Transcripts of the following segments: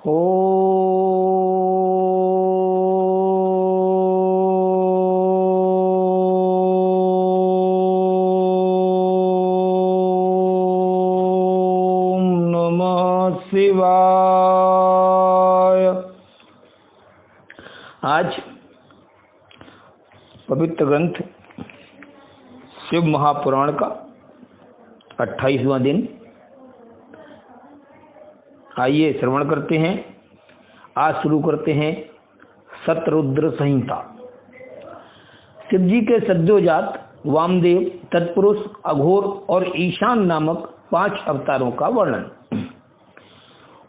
नमः शिवाय। आज पवित्र ग्रंथ शिव महापुराण का 28वां दिन। आइए श्रवण करते हैं। आज शुरू करते हैं शतरुद्र संहिता। शिव जी के सद्योजात वामदेव, तत्पुरुष, अघोर और ईशान नामक 5 अवतारों का वर्णन।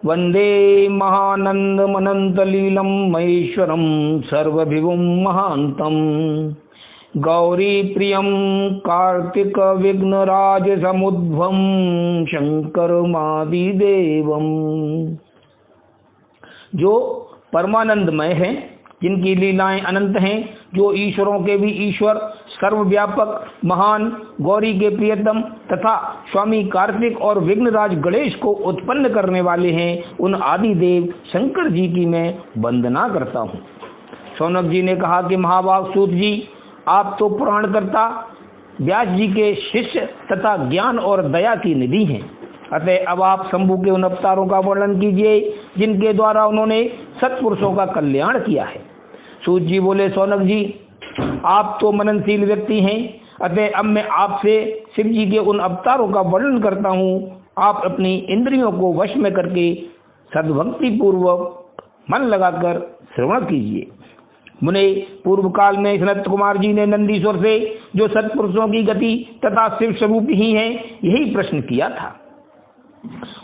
वंदे महानंदमनंतलीलम महेश्वरम सर्वभिवं महांतम गौरी प्रियम कार्तिक विघ्नराज समुद्भवं शंकरमादिदेवम। जो परमानंदमय हैं, जिनकी लीलाएं अनंत हैं, जो ईश्वरों के भी ईश्वर, सर्वव्यापक, महान, गौरी के प्रियतम तथा स्वामी कार्तिक और विघ्नराज गणेश को उत्पन्न करने वाले हैं, उन आदिदेव शंकर जी की मैं वंदना करता हूँ। शौनक जी ने कहा कि महाभाग सूत जी, आप तो पुराणकर्ता व्यास जी के शिष्य तथा ज्ञान और दया की निधि हैं। अतः अब आप शंभु के उन अवतारों का वर्णन कीजिए जिनके द्वारा उन्होंने सत्पुरुषों का कल्याण किया है। सूत जी बोले, शौनक जी, आप तो मननशील व्यक्ति हैं, अतः अब मैं आपसे शिव जी के उन अवतारों का वर्णन करता हूँ। आप अपनी इंद्रियों को वश में करके सद्भक्ति पूर्वक मन लगाकर श्रवण कीजिए। मुने, पूर्व काल में सनत कुमार जी ने नंदीश्वर से, जो सत्पुरुषों की गति तथा शिव स्वरूप ही हैं, यही प्रश्न किया था।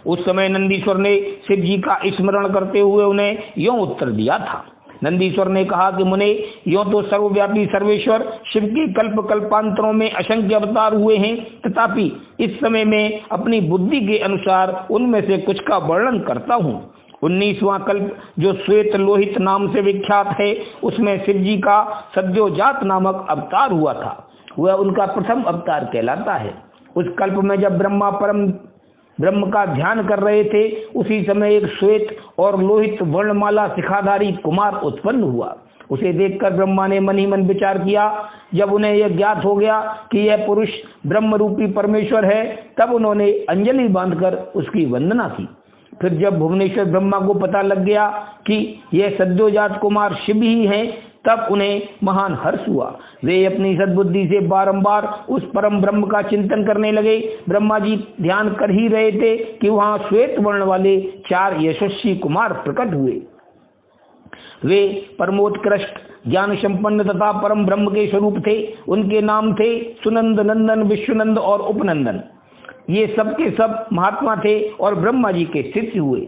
उस समय नंदीश्वर ने शिव जी का स्मरण करते हुए उन्हें यों उत्तर दिया था। नंदीश्वर ने कहा कि मुने, यों तो सर्वव्यापी सर्वेश्वर शिव के कल्प कल्पांतरों में असंख्य अवतार हुए हैं, तथापि इस समय मैं अपनी बुद्धि के अनुसार उनमें से कुछ का वर्णन करता हूँ। 19वां कल्प, जो श्वेत लोहित नाम से विख्यात है, उसमें शिव जी का सद्योजात नामक अवतार हुआ था। वह उनका प्रथम अवतार कहलाता है। उस कल्प में जब ब्रह्मा परम ब्रह्म का ध्यान कर रहे थे, उसी समय एक श्वेत और लोहित वर्णमाला शिखाधारी कुमार उत्पन्न हुआ। उसे देखकर ब्रह्मा ने मन ही मन विचार किया। जब उन्हें यह ज्ञात हो गया कि यह पुरुष ब्रह्म रूपी परमेश्वर है, तब उन्होंने अंजलि बांधकर उसकी वंदना की। फिर जब भुवनेश्वर ब्रह्मा को पता लग गया कि यह सद्योजात कुमार शिव ही हैं, तब उन्हें महान हर्ष हुआ। वे अपनी सद्बुद्धि से बारंबार उस परम ब्रह्म का चिंतन करने लगे। ब्रह्मा जी ध्यान कर ही रहे थे कि वहां श्वेत वर्ण वाले 4 यशस्वी कुमार प्रकट हुए। वे परमोत्कृष्ट, ज्ञान संपन्न तथा परम ब्रह्म के स्वरूप थे। उनके नाम थे सुनंद, नंदन, विश्वनंद और उपनंदन। ये सब के सब महात्मा थे और ब्रह्मा जी के शिष्य हुए।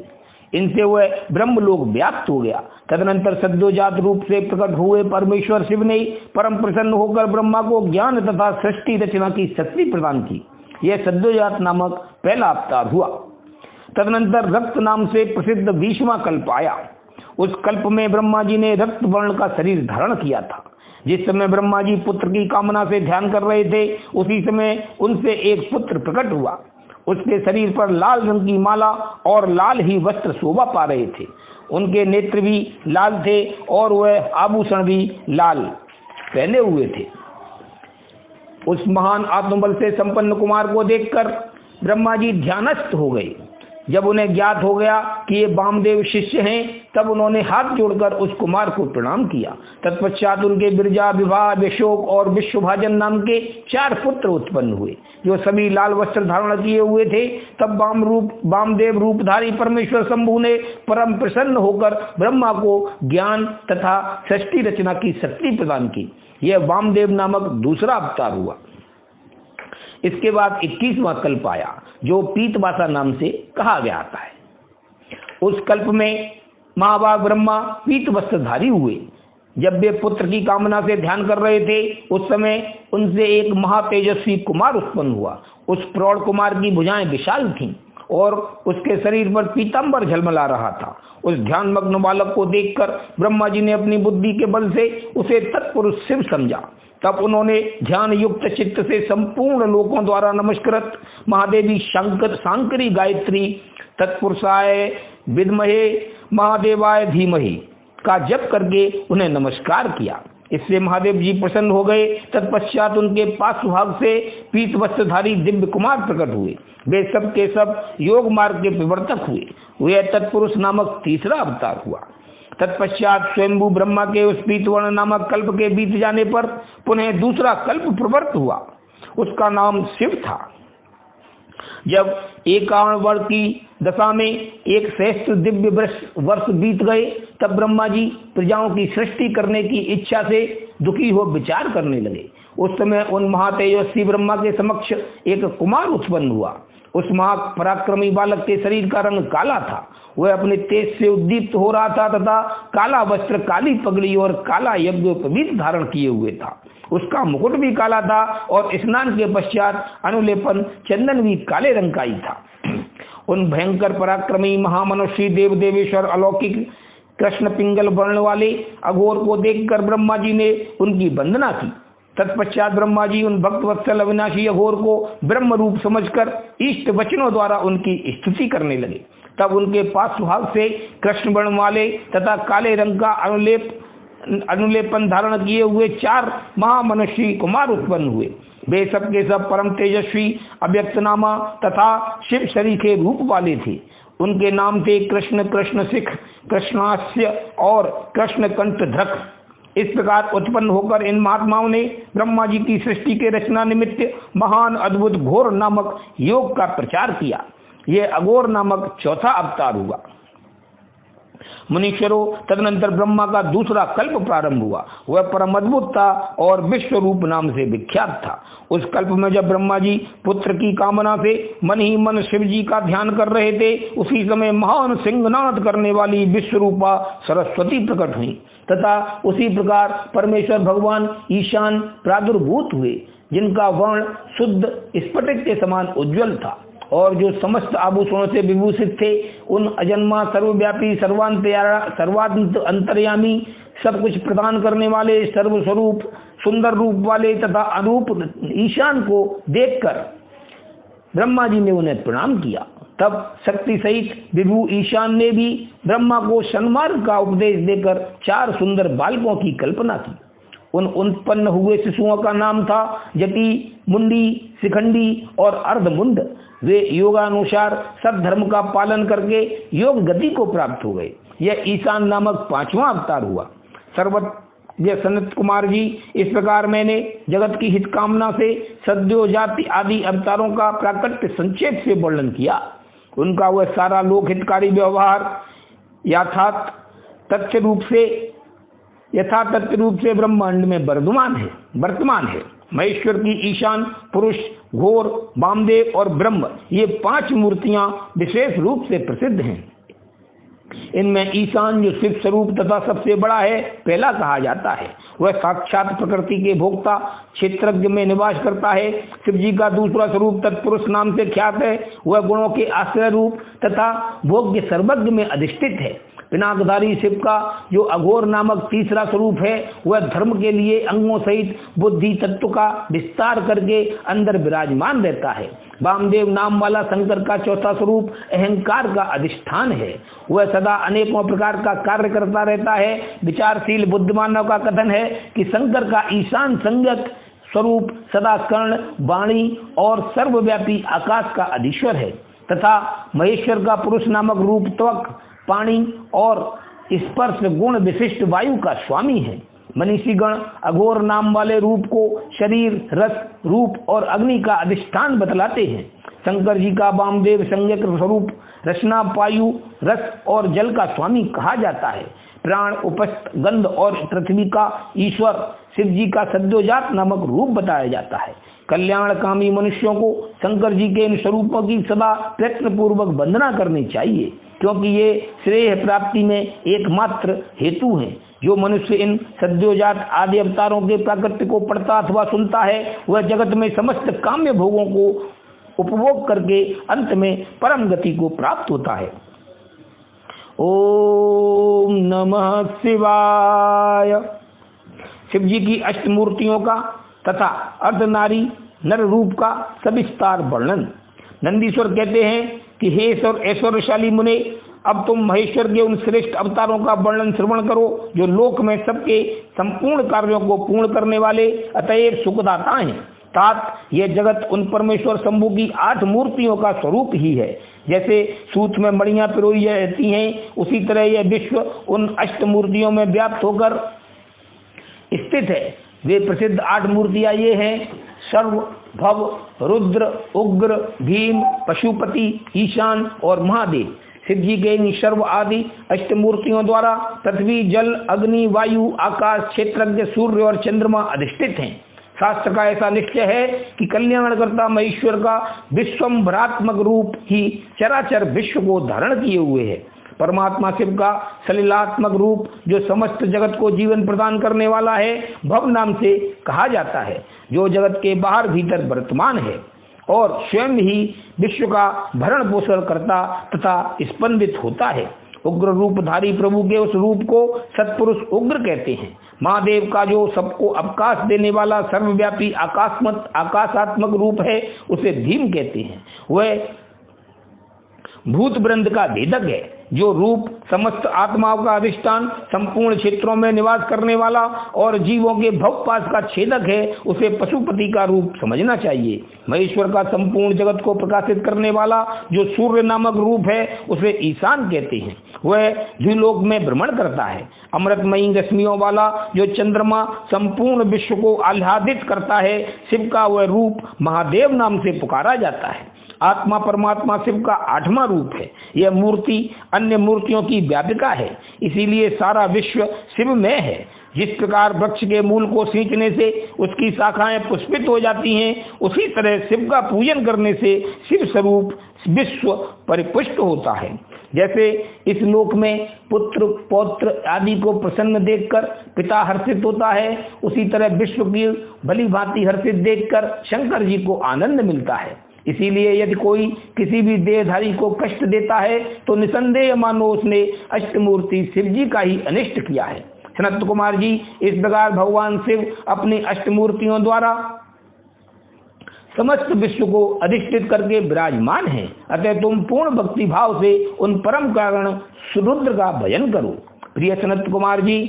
इनसे वह ब्रह्मलोक व्याप्त हो गया। तदनंतर सद्योजात रूप से प्रकट हुए परमेश्वर शिव ने परम प्रसन्न होकर ब्रह्मा को ज्ञान तथा सृष्टि रचना की शक्ति प्रदान की। यह सद्योजात नामक पहला अवतार हुआ। तदनंतर रक्त नाम से प्रसिद्ध 20वां कल्प आया। उस कल्प में ब्रह्मा जी ने रक्त वर्ण का शरीर धारण किया था। जिस समय ब्रह्मा जी पुत्र की कामना से ध्यान कर रहे थे, उसी समय उनसे एक पुत्र प्रकट हुआ। उसके शरीर पर लाल रंग की माला और लाल ही वस्त्र शोभा पा रहे थे। उनके नेत्र भी लाल थे और वह आभूषण भी लाल पहने हुए थे। उस महान आत्मबल से संपन्न कुमार को देखकर ब्रह्मा जी ध्यानस्थ हो गए। जब उन्हें ज्ञात हो गया कि ये वामदेव शिष्य हैं, तब उन्होंने हाथ जोड़कर उस कुमार को प्रणाम किया। तत्पश्चात उनके बिरजा, विवाह, विशोक और विश्वभाजन नाम के 4 पुत्र उत्पन्न हुए, जो सभी लाल वस्त्र धारण किए हुए थे। तब वामदेव रूपधारी परमेश्वर शंभु ने परम प्रसन्न होकर ब्रह्मा को ज्ञान तथा सृष्टि रचना की शक्ति प्रदान की। यह वामदेव नामक दूसरा अवतार हुआ। इसके बाद 21वां कल्प आया, जो पीतवासा नाम से कहा गया आता है। उस कल्प में महाभाग ब्रह्मा पीत वस्त्रधारी हुए। जब वे पुत्र की कामना से ध्यान कर रहे थे, उस समय उनसे एक महातेजस्वी कुमार उत्पन्न हुआ। उस प्रौढ़ कुमार की भुजाएं विशाल थीं और उसके शरीर पर पीतांबर झलमला रहा था। उस ध्यानमग्न बालक को देखकर ब्रह्मा जी ने अपनी बुद्धि के बल से उसे तत्पुरुष शिव समझा। तब उन्होंने ध्यान युक्त चित्त से संपूर्ण लोकों द्वारा नमस्कृत महादेवी शंकर, शांकरी, गायत्री, तत्पुरुषाय विद्महे महादेवाय धीमहि का जप करके उन्हें नमस्कार किया। इससे महादेव जी प्रसन्न हो गए। तत्पश्चात उनके पार्श्वभाग से पीत वस्त्रधारी दिव्य कुमार प्रकट हुए। वे सब के सब योग मार्ग के प्रवर्तक हुए। वे तत्पुरुष नामक तीसरा अवतार हुआ। तत्पश्चात स्वयंभू ब्रह्मा के उस पीतवर्ण नामक कल्प के बीत जाने पर पुनः दूसरा कल्प प्रवृत्त हुआ। उसका नाम शिव था। जब 51 वर्ष की दशा में 1 सहस्त्र दिव्य वर्ष बीत गए, तब ब्रह्मा जी प्रजाओं की सृष्टि करने की इच्छा से दुखी हो विचार करने लगे। उस समय उन महातेजस्वी ब्रह्मा के समक्ष एक कुमार उत्पन्न हुआ। उस महापराक्रमी बालक के शरीर का रंग काला था। वह अपने तेज से उद्दीप्त हो रहा था तथा काला वस्त्र, काली पगड़ी और काला यज्ञोपवीत धारण किए हुए था। उसका मुकुट भी काला था और स्नान के पश्चात अनुलेपन चंदन भी काले रंग का ही था। उन भयंकर पराक्रमी महामनुष्य देव देवेश्वर अलौकिक कृष्ण पिंगल वर्ण वाले अघोर को देखकर ब्रह्मा जी ने उनकी वंदना की। तत्पश्चात ब्रह्मा जी उन भक्त वत्सल अविनाशी अघोर को ब्रह्म रूप समझकर इष्ट वचनों द्वारा उनकी स्तुति करने लगे। तब उनके पार्श्वभाग से कृष्ण वर्ण वाले तथा काले रंग का अनुलेपन धारण किए हुए 4 महामनुष्य कुमार उत्पन्न हुए। वे सब के सब परम तेजस्वी, अव्यक्तनामा तथा शिव शरीके रूप वाले थे। उनके नाम थे कृष्ण, कृष्ण सिख, कृष्णास्य और कृष्ण कंठधक। इस प्रकार उत्पन्न होकर इन महात्माओं ने ब्रह्मा जी की सृष्टि के रचना निमित्त महान अद्भुत घोर नामक योग का प्रचार किया। यह अघोर नामक चौथा अवतार हुआ। मुनीश्वरों, तदनंतर ब्रह्मा का दूसरा कल्प प्रारंभ हुआ। वह परम अद्भुत था और विश्व रूप नाम से विख्यात था। उस कल्प में जब ब्रह्मा जी पुत्र की कामना से मन ही मन शिव जी का ध्यान कर रहे थे, उसी समय महान सिंहनाद करने वाली विश्व रूपा सरस्वती प्रकट हुई तथा उसी प्रकार परमेश्वर भगवान ईशान प्रादुर्भूत हुए, जिनका वर्ण शुद्ध स्फटिक के समान उज्ज्वल था और जो समस्त आभूषणों से विभूषित थे। उन अजन्मा, सर्वव्यापी, सर्वांत अंतर्यामी, सब कुछ प्रदान करने वाले, सर्वस्वरूप, सुंदर रूप वाले तथा अरूप ईशान को देखकर ब्रह्मा जी ने उन्हें प्रणाम किया। तब शक्ति सहित विभु ईशान ने भी ब्रह्मा को सन्मार्ग का उपदेश देकर 4 सुंदर बालकों की कल्पना की। उन उत्पन्न हुए शिशुओं का नाम था जटी, मुंडी, शिखंडी और अर्धमुंड। वे योगानुसार सद्धर्म का पालन करके योग गति को प्राप्त हो गए। यह ईशान नामक 5वां अवतार हुआ। सर्वज्ञ सनत कुमार जी, इस प्रकार मैंने जगत की हित कामना से सद्यो जाति आदि अवतारों का प्राकट्य संक्षेप से वर्णन किया। उनका वह सारा लोक हितकारी व्यवहार यथार्थ तथ्य रूप से ब्रह्मांड में वर्तमान है। महेश्वर की ईशान, पुरुष, घोर, वामदेव और ब्रह्म, ये 5 मूर्तियां विशेष रूप से प्रसिद्ध हैं। इनमें ईशान, जो शिव स्वरूप तथा सबसे बड़ा है, पहला कहा जाता है। वह साक्षात प्रकृति के भोक्ता क्षेत्रज्ञ में निवास करता है। शिव जी का दूसरा स्वरूप तत्पुरुष नाम से ख्यात है। वह गुणों के आश्रय रूप तथा भोग्य सर्वज्ञ में अधिष्ठित है। पिनाकधारी शिव का जो अघोर नामक तीसरा स्वरूप है, वह धर्म के लिए अंगों सहित बुद्धि तत्व का विस्तार करके अंदर विराजमान रहता है। वामदेव नाम वाला शंकर का चौथा स्वरूप अहंकार का अधिष्ठान है। वह सदा अनेकों प्रकार का कार्य करता रहता है। विचारशील बुद्धिमानों का कथन है कि शंकर का ईशान संज्ञक स्वरूप सदा कर्ण, वाणी और सर्वव्यापी आकाश का अधीश्वर है तथा महेश्वर का पुरुष नामक रूप त्वक, पानी और स्पर्श गुण विशिष्ट वायु का स्वामी है। मनीषीगण अघोर नाम वाले रूप को शरीर, रस, रूप और अग्नि का अधिष्ठान बतलाते हैं। शंकर जी का वामदेव संज्ञक स्वरूप रचना, वायु, रस और जल का स्वामी कहा जाता है। प्राण, उपस्थ, गंध और पृथ्वी का ईश्वर शिव जी का सद्योजात नामक रूप बताया जाता है। कल्याणकामी मनुष्यों को शंकर जी के इन स्वरूपों की सदा प्रयत्न पूर्वक वंदना करनी चाहिए, क्योंकि ये श्रेय प्राप्ति में एकमात्र हेतु हैं। जो मनुष्य इन सद्योजात आदि अवतारों के प्राकृत्य को पढ़ता अथवा सुनता है, वह जगत में समस्त काम्य भोगों को उपभोग करके अंत में परम गति को प्राप्त होता है। ओम नमः शिवाय। शिव जी की अष्टमूर्तियों का तथा अर्धनारी नर रूप का सविस्तार वर्णन। नंदीश्वर कहते हैं कि हे ऐश्वर्यशाली मुने, अब तुम महेश्वर के उन श्रेष्ठ अवतारों का वर्णन श्रवण करो जो लोक में सबके संपूर्ण कार्यों को पूर्ण करने वाले अतएव सुखदाता हैं। तात यह जगत उन परमेश्वर शंभु की 8 मूर्तियों का स्वरूप ही है। जैसे सूत में मणियां पिरोई रहती हैं, उसी तरह यह विश्व उन 8 मूर्तियों में व्याप्त होकर स्थित है। वे प्रसिद्ध 8 मूर्तियां ये हैं: सर्व, भव, रुद्र, उग्र, भीम, पशुपति, ईशान और महादेव। शिव जी के इन सर्व आदि 8 मूर्तियों द्वारा पृथ्वी, जल, अग्नि, वायु, आकाश, क्षेत्रज्ञ, सूर्य और चंद्रमा अधिष्ठित हैं। शास्त्र का ऐसा निश्चय है कि कल्याणकर्ता महेश्वर का विश्वम्भरात्मक रूप ही चराचर विश्व को धारण किए हुए है। परमात्मा शिव का सलिलात्मक रूप जो समस्त जगत को जीवन प्रदान करने वाला है, भव नाम से कहा जाता है, जो जगत के बाहर भीतर वर्तमान है और स्वयं ही विश्व का भरण पोषण करता तथा स्पंदित होता है। उग्र रूपधारी प्रभु के उस रूप को सत्पुरुष उग्र कहते हैं। महादेव का जो सबको अवकाश देने वाला सर्वव्यापी आकाशात्मक रूप है, उसे भीम कहते हैं। वह भूत वृंद का भेदक है। जो रूप समस्त आत्माओं का अधिष्ठान, संपूर्ण क्षेत्रों में निवास करने वाला और जीवों के भवपास का छेदक है, उसे पशुपति का रूप समझना चाहिए। महेश्वर का संपूर्ण जगत को प्रकाशित करने वाला जो सूर्य नामक रूप है, उसे ईशान कहते हैं। वह द्युलोक में भ्रमण करता है। अमृतमयी रश्मियों वाला जो चंद्रमा संपूर्ण विश्व को आह्लादित करता है, शिव का वह रूप महादेव नाम से पुकारा जाता है। आत्मा परमात्मा शिव का 8वां रूप है। यह मूर्ति अन्य मूर्तियों की व्यापिका है, इसीलिए सारा विश्व शिवमय है। जिस प्रकार वृक्ष के मूल को सींचने से उसकी शाखाएं पुष्पित हो जाती हैं, उसी तरह शिव का पूजन करने से शिव स्वरूप विश्व परिपुष्ट होता है। जैसे इस लोक में पुत्र पौत्र आदि को प्रसन्न देखकर पिता हर्षित होता है, उसी तरह विश्व की भली भांति हर्षित देखकर शंकर जी को आनंद मिलता है। इसीलिए यदि कोई किसी भी देहधारी को कष्ट देता है तो निसंदेह मानो उसने अष्टमूर्ति शिव जी का ही अनिष्ट किया है। सनत कुमार जी, इस प्रकार भगवान शिव अपनी अष्टमूर्तियों द्वारा समस्त विश्व को अधिष्ठित करके विराजमान हैं। अतः तुम पूर्ण भक्ति भाव से उन परम कारण सुरुद्र का भजन करो। प्रिय सनत कुमार जी,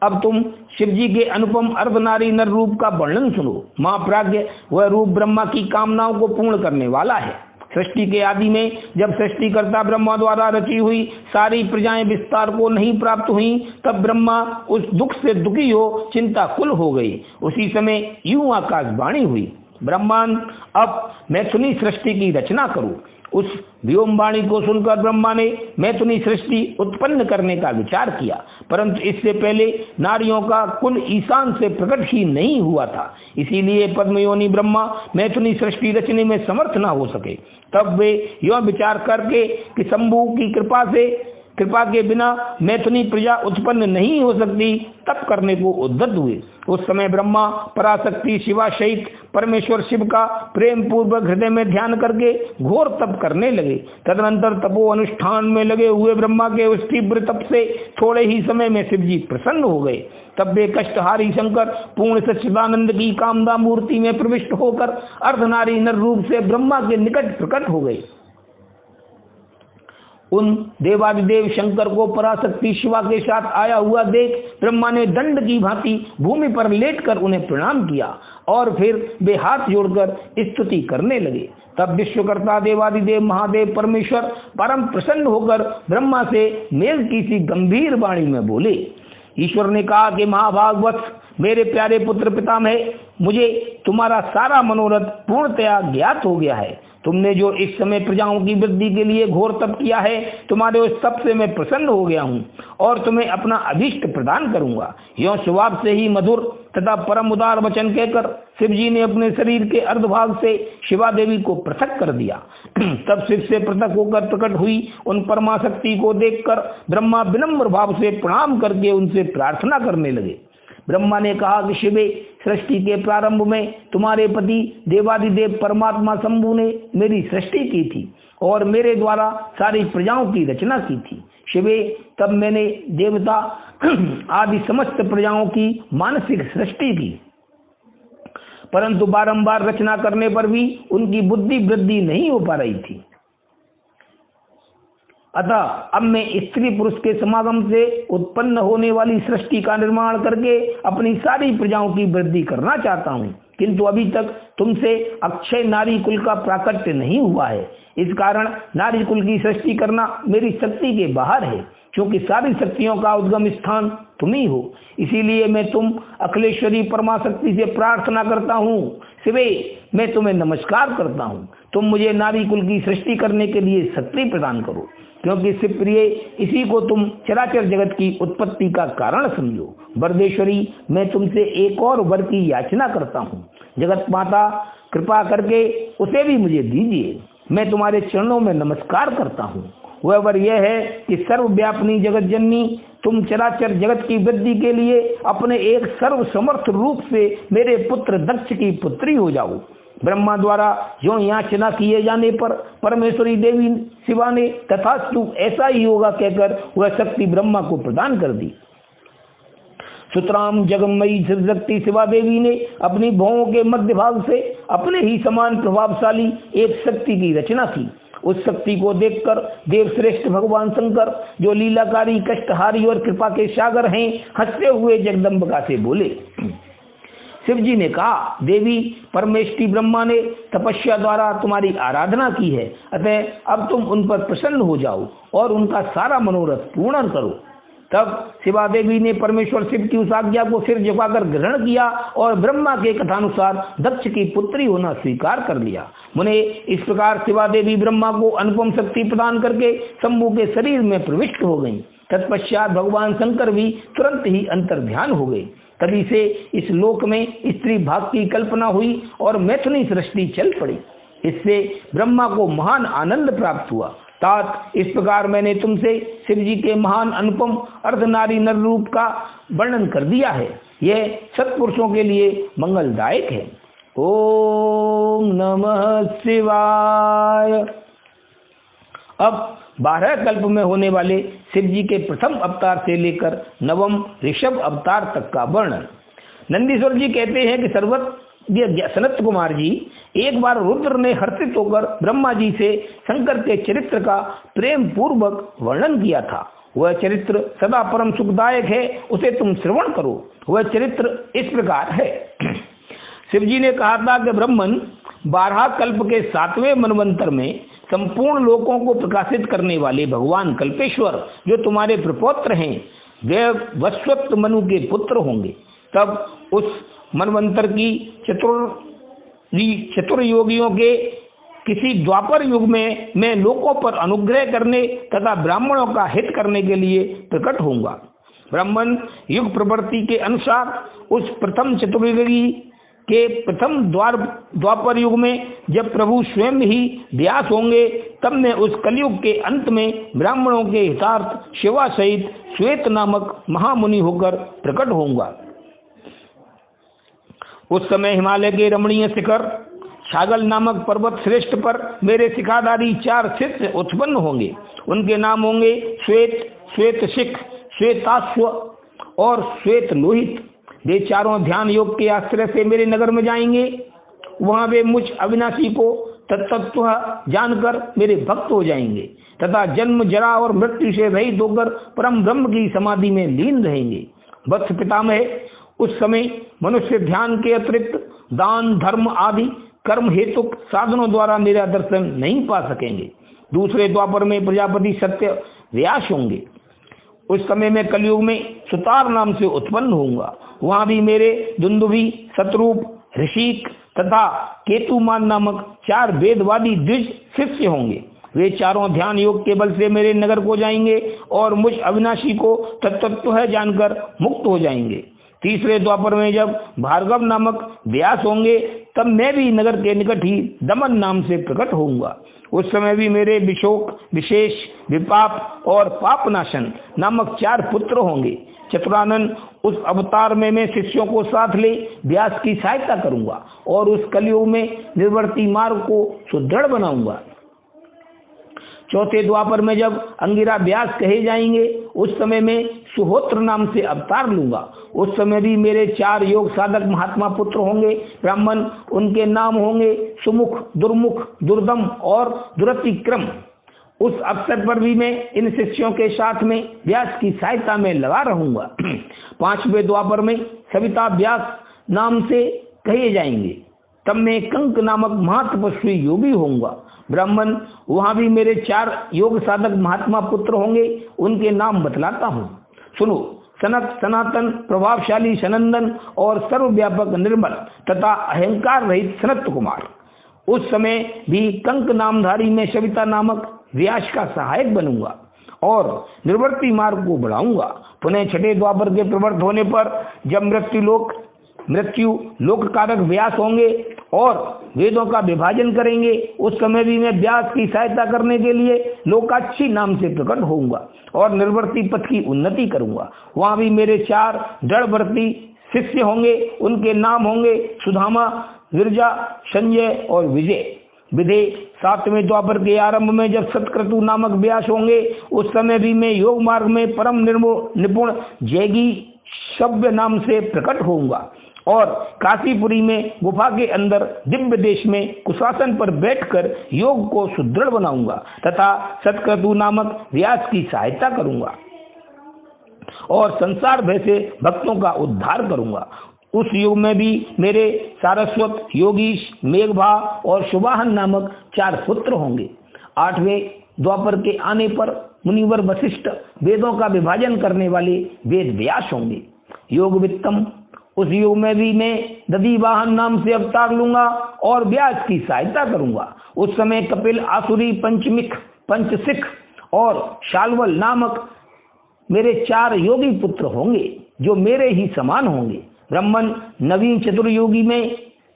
अब तुम शिव जी के अनुपम अर्धनारी नर रूप का वर्णन सुनो। महाप्राज्ञ वह रूप ब्रह्मा की कामनाओं को पूर्ण करने वाला है। सृष्टि के आदि में जब सृष्टिकर्ता ब्रह्मा द्वारा रची हुई सारी प्रजाएं विस्तार को नहीं प्राप्त हुई, तब ब्रह्मा उस दुख से दुखी हो चिंताकुल हो गई। उसी समय यूं आकाशवाणी हुई, ब्रह्मांड अब मैथुनी सृष्टि की रचना करूं। उस व्योमवाणी को सुनकर ब्रह्मा ने मैथुनी सृष्टि उत्पन्न करने का विचार किया, परंतु इससे पहले नारियों का कुल ईशान से प्रकट ही नहीं हुआ था। इसीलिए पद्मयोनि ब्रह्मा मैथुनी सृष्टि रचने में समर्थ न हो सके। तब वे यह विचार करके कि शंभु की कृपा के बिना मैथुनी प्रजा उत्पन्न नहीं हो सकती, तप करने को उद्यत हुए। उस समय ब्रह्मा पराशक्ति शिवा सहित परमेश्वर शिव का प्रेम पूर्वक हृदय में ध्यान करके घोर तप करने लगे। तदनंतर तपो अनुष्ठान में लगे हुए ब्रह्मा के उस तीव्र तप से थोड़े ही समय में शिव जी प्रसन्न हो गए। तब वे कष्टहारी शंकर पूर्ण सच्चिदानंद की कामदा मूर्ति में प्रविष्ट होकर अर्धनारी नर रूप से ब्रह्मा के निकट प्रकट हो गए। उन देवादिदेव शंकर को पराशक्ति शिवा के साथ आया हुआ देख ब्रह्मा ने दंड की भांति भूमि पर लेटकर उन्हें प्रणाम किया और फिर वे हाथ जोड़कर स्तुति करने लगे। तब विश्वकर्ता देवादिदेव महादेव परमेश्वर परम प्रसन्न होकर ब्रह्मा से मेल की सी गंभीर वाणी में बोले। ईश्वर ने कहा कि महाभागवत मेरे प्यारे पुत्र पितामह, मुझे तुम्हारा सारा मनोरथ पूर्णतया ज्ञात हो गया है। तुमने जो इस समय प्रजाओं की वृद्धि के लिए घोर तप किया है, तुम्हारे उस तप से मैं प्रसन्न हो गया हूँ और तुम्हें अपना अभीष्ट प्रदान करूंगा। यह स्वभाव से ही मधुर तथा परम उदार वचन कहकर शिव जी ने अपने शरीर के अर्धभाग से शिवा देवी को पृथक कर दिया। तब शिव से पृथक होकर प्रकट हुई उन परमाशक्ति को देखकर ब्रह्मा विनम्र भाव से प्रणाम करके उनसे प्रार्थना करने लगे। ब्रह्मा ने कहा कि शिवे, सृष्टि के प्रारंभ में तुम्हारे पति देवादिदेव परमात्मा शंभु ने मेरी सृष्टि की थी और मेरे द्वारा सारी प्रजाओं की रचना की थी। शिवे, तब मैंने देवता आदि समस्त प्रजाओं की मानसिक सृष्टि की, परंतु बारंबार रचना करने पर भी उनकी बुद्धि वृद्धि नहीं हो पा रही थी। अतः अब मैं स्त्री पुरुष के समागम से उत्पन्न होने वाली सृष्टि का निर्माण करके अपनी सारी प्रजाओं की वृद्धि करना चाहता हूँ, किंतु अभी तक तुमसे अक्षय नारी कुल का प्राकट्य नहीं हुआ है। इस कारण नारी कुल की सृष्टि करना मेरी शक्ति के बाहर है, क्योंकि सारी शक्तियों का उद्गम स्थान तुम ही हो। इसीलिए मैं तुम अखिलेश्वरी परमाशक्ति से प्रार्थना करता हूँ, शिवे मैं तुम्हें नमस्कार करता हूँ, तुम मुझे नारी कुल की सृष्टि करने के लिए शक्ति प्रदान करो, क्योंकि शिव प्रिय इसी को तुम चराचर जगत की उत्पत्ति का कारण समझो। वरदेश्वरी मैं तुमसे एक और वर की याचना करता हूँ, जगत माता कृपा करके उसे भी मुझे दीजिए। मैं तुम्हारे चरणों में नमस्कार करता हूँ। वह वर यह है कि सर्वव्यापिनी जगत जननी तुम चराचर जगत की वृद्धि के लिए अपने एक सर्व समर्थ रूप से मेरे पुत्र दक्ष की पुत्री हो जाओ। ब्रह्मा द्वारा जो याचना किए जाने पर परमेश्वरी देवी शिवा ने तथास्तु ऐसा ही होगा कहकर वह शक्ति ब्रह्मा को प्रदान कर दी। सुतराम जगमयी शिवशक्ति शिवा देवी ने अपनी भौहों के मध्य भाग से अपने ही समान प्रभावशाली एक शक्ति की रचना की। उस शक्ति को देखकर देवश्रेष्ठ भगवान शंकर, जो लीलाकारी कष्टहारी और कृपा के सागर हैं, हंसते हुए जगदम्बिका से बोले। शिव जी ने कहा, देवी परमेष्टि ब्रह्मा ने तपस्या द्वारा तुम्हारी आराधना की है, अतः अब तुम उन पर प्रसन्न हो जाओ और उनका सारा मनोरथ पूर्ण करो। तब शिवा देवी ने परमेश्वर शिव की उस आज्ञा को सिर झुकाकर ग्रहण किया और ब्रह्मा के कथानुसार दक्ष की पुत्री होना स्वीकार कर लिया। मुने इस प्रकार शिवा देवी ब्रह्मा को अनुपम शक्ति प्रदान करके शंभु के शरीर में प्रविष्ट हो गई। तत्पश्चात भगवान शंकर भी तुरंत ही अंतर ध्यान हो गए। तभी से इस लोक में स्त्री भाग की कल्पना हुई और मैथुनी सृष्टि चल पड़ी। इससे ब्रह्मा को महान आनंद प्राप्त हुआ। तात इस प्रकार मैंने तुमसे शिव जी के महान अनुपम अर्धनारी नर रूप का वर्णन कर दिया है। यह सत्पुरुषों के लिए मंगलदायक है। ओम नमः शिवाय। अब 12 कल्प में होने वाले शिव जी के प्रथम अवतार से लेकर नवम ऋषभ अवतार तक का वर्णन। नंदीश्वर जी कहते हैं कि सर्वज्ञ सनत कुमार जी, एक बार रुद्र ने हर्षित होकर ब्रह्मा जी से शंकर के चरित्र का प्रेम पूर्वक वर्णन किया था। वह चरित्र सदा परम सुखदायक है, उसे तुम श्रवण करो। वह चरित्र इस प्रकार है। शिव जी ने कहा था कि ब्रह्मन 12 कल्प के 7वें मनवंतर में संपूर्ण लोकों को प्रकाशित करने वाले भगवान कल्पेश्वर, जो तुम्हारे प्रपौत्र हैं, वे वस्वत मनु के पुत्र होंगे। तब उस मनवंतर की चतुर्योगियों के किसी द्वापर युग में मैं लोकों पर अनुग्रह करने तथा ब्राह्मणों का हित करने के लिए प्रकट होऊंगा। ब्राह्मण युग प्रवृत्ति के अनुसार उस प्रथम चतुर्युगी के प्रथम द्वापर युग में जब प्रभु स्वयं ही व्यास होंगे, तब मैं उस कलयुग के अंत में ब्राह्मणों के हितार्थ शिवा सहित श्वेत नामक महामुनि होकर प्रकट होऊंगा। उस समय हिमालय के रमणीय शिखर छागल नामक पर्वत श्रेष्ठ पर मेरे शिखाधारी 4 शिष्य उत्पन्न होंगे। उनके नाम होंगे श्वेत, श्वेतशिख, श्वेताश्व और श्वेत लोहित। वे चारों ध्यान योग के आश्रय से मेरे नगर में जाएंगे। वहां वे मुझ अविनाशी को तत्व जानकर मेरे भक्त हो जाएंगे तथा जन्म जरा और मृत्यु से रहित होकर परम ब्रह्म की समाधि में लीन रहेंगे। वत्स पितामह, उस समय मनुष्य ध्यान के अतिरिक्त दान धर्म आदि कर्म हेतुक साधनों द्वारा मेरा दर्शन नहीं पा सकेंगे। दूसरे द्वापर में प्रजापति सत्य व्यास होंगे। उस समय मैं कलयुग में सुतार नाम से उत्पन्न होऊंगा। वहां भी मेरे दुंदुभी, शत्रुप, ऋषिक तथा केतुमान नामक 4 वेदवादी द्विज शिष्य होंगे। वे चारों ध्यान योग के बल से मेरे नगर को जाएंगे और मुझ अविनाशी को तत्व जानकर मुक्त हो जाएंगे। तीसरे द्वापर में जब भार्गव नामक व्यास होंगे, तब मैं भी नगर के निकट ही दमन नाम से प्रकट होऊंगा। उस समय भी मेरे विशोक, विशेष, विपाप और पापनाशन नामक 4 पुत्र होंगे। चतुरानन, उस अवतार में मैं शिष्यों को साथ ले व्यास की सहायता करूंगा और उस कलयुग में निर्वर्ती मार्ग को सुदृढ़ बनाऊंगा। चौथे द्वापर में जब अंगिरा व्यास कहे जाएंगे, उस समय मैं सुहोत्र नाम से अवतार लूंगा। उस समय भी मेरे 4 योग साधक महात्मा पुत्र होंगे। ब्राह्मण, उनके नाम होंगे सुमुख, दुर्मुख, दुर्दम और दुरतिक्रम। उस अवसर पर भी मैं इन शिष्यों के साथ में व्यास की सहायता में लगा रहूंगा। 5वें द्वापर में सविता व्यास नाम से कहे जाएंगे। तब मैं कंक नामक महातपस्वी योगी होऊंगा। ब्राह्मण, वहां भी मेरे 4 योग साधक महात्मा पुत्र होंगे। उनके नाम बतलाता हूँ, सुनो। सनत, सनातन, प्रभावशाली सनंदन और सर्वव्यापक निर्मल तथा अहंकार रहित सनत कुमार। उस समय भी कंक नामधारी में सविता नामक व्यास का सहायक बनूंगा और निर्वर्ती मार्ग को बढ़ाऊंगा। पुनः 6ठे द्वापर के प्रवर्त होने पर जब मृत्यु लोक कारक व्यास होंगे और वेदों का विभाजन करेंगे, उस समय भी मैं व्यास की सहायता करने के लिए लोकाक्षी नाम से प्रकट होऊंगा और निर्वर्ती पथ की उन्नति करूंगा। वहां भी मेरे 4 दृढ़वर्ती शिष्य होंगे। उनके नाम होंगे सुधामा, विरजा, संजय और विजय। विधे 7वें द्वापर के आरंभ में जब सतक्रतु नामक व्यास होंगे, उस समय भी मैं योग मार्ग में परम निपुण जैगी सभ्य नाम से प्रकट होऊंगा और काशीपुरी में गुफा के अंदर दिव्य देश में कुशासन पर बैठकर योग को सुदृढ़ बनाऊंगा तथा सतक्रतु नामक व्यास की सहायता करूंगा और संसार भय से भक्तों का उद्धार करूंगा। उस युग में भी मेरे सारस्वत, योगीश, मेघभा और सुवाहन नामक 4 पुत्र होंगे। 8वें द्वापर के आने पर मुनिवर वशिष्ठ वेदों का विभाजन करने वाले वेद व्यास होंगे। योग वित्तम, उस युग में भी मैं दधिवाहन नाम से अवतार लूंगा और व्यास की सहायता करूंगा। उस समय कपिल, आसुरी, पंचमिक, पंचसिख और शाल्वल नामक मेरे 4 योगी पुत्र होंगे जो मेरे ही समान होंगे। ब्राह्मण, नवीन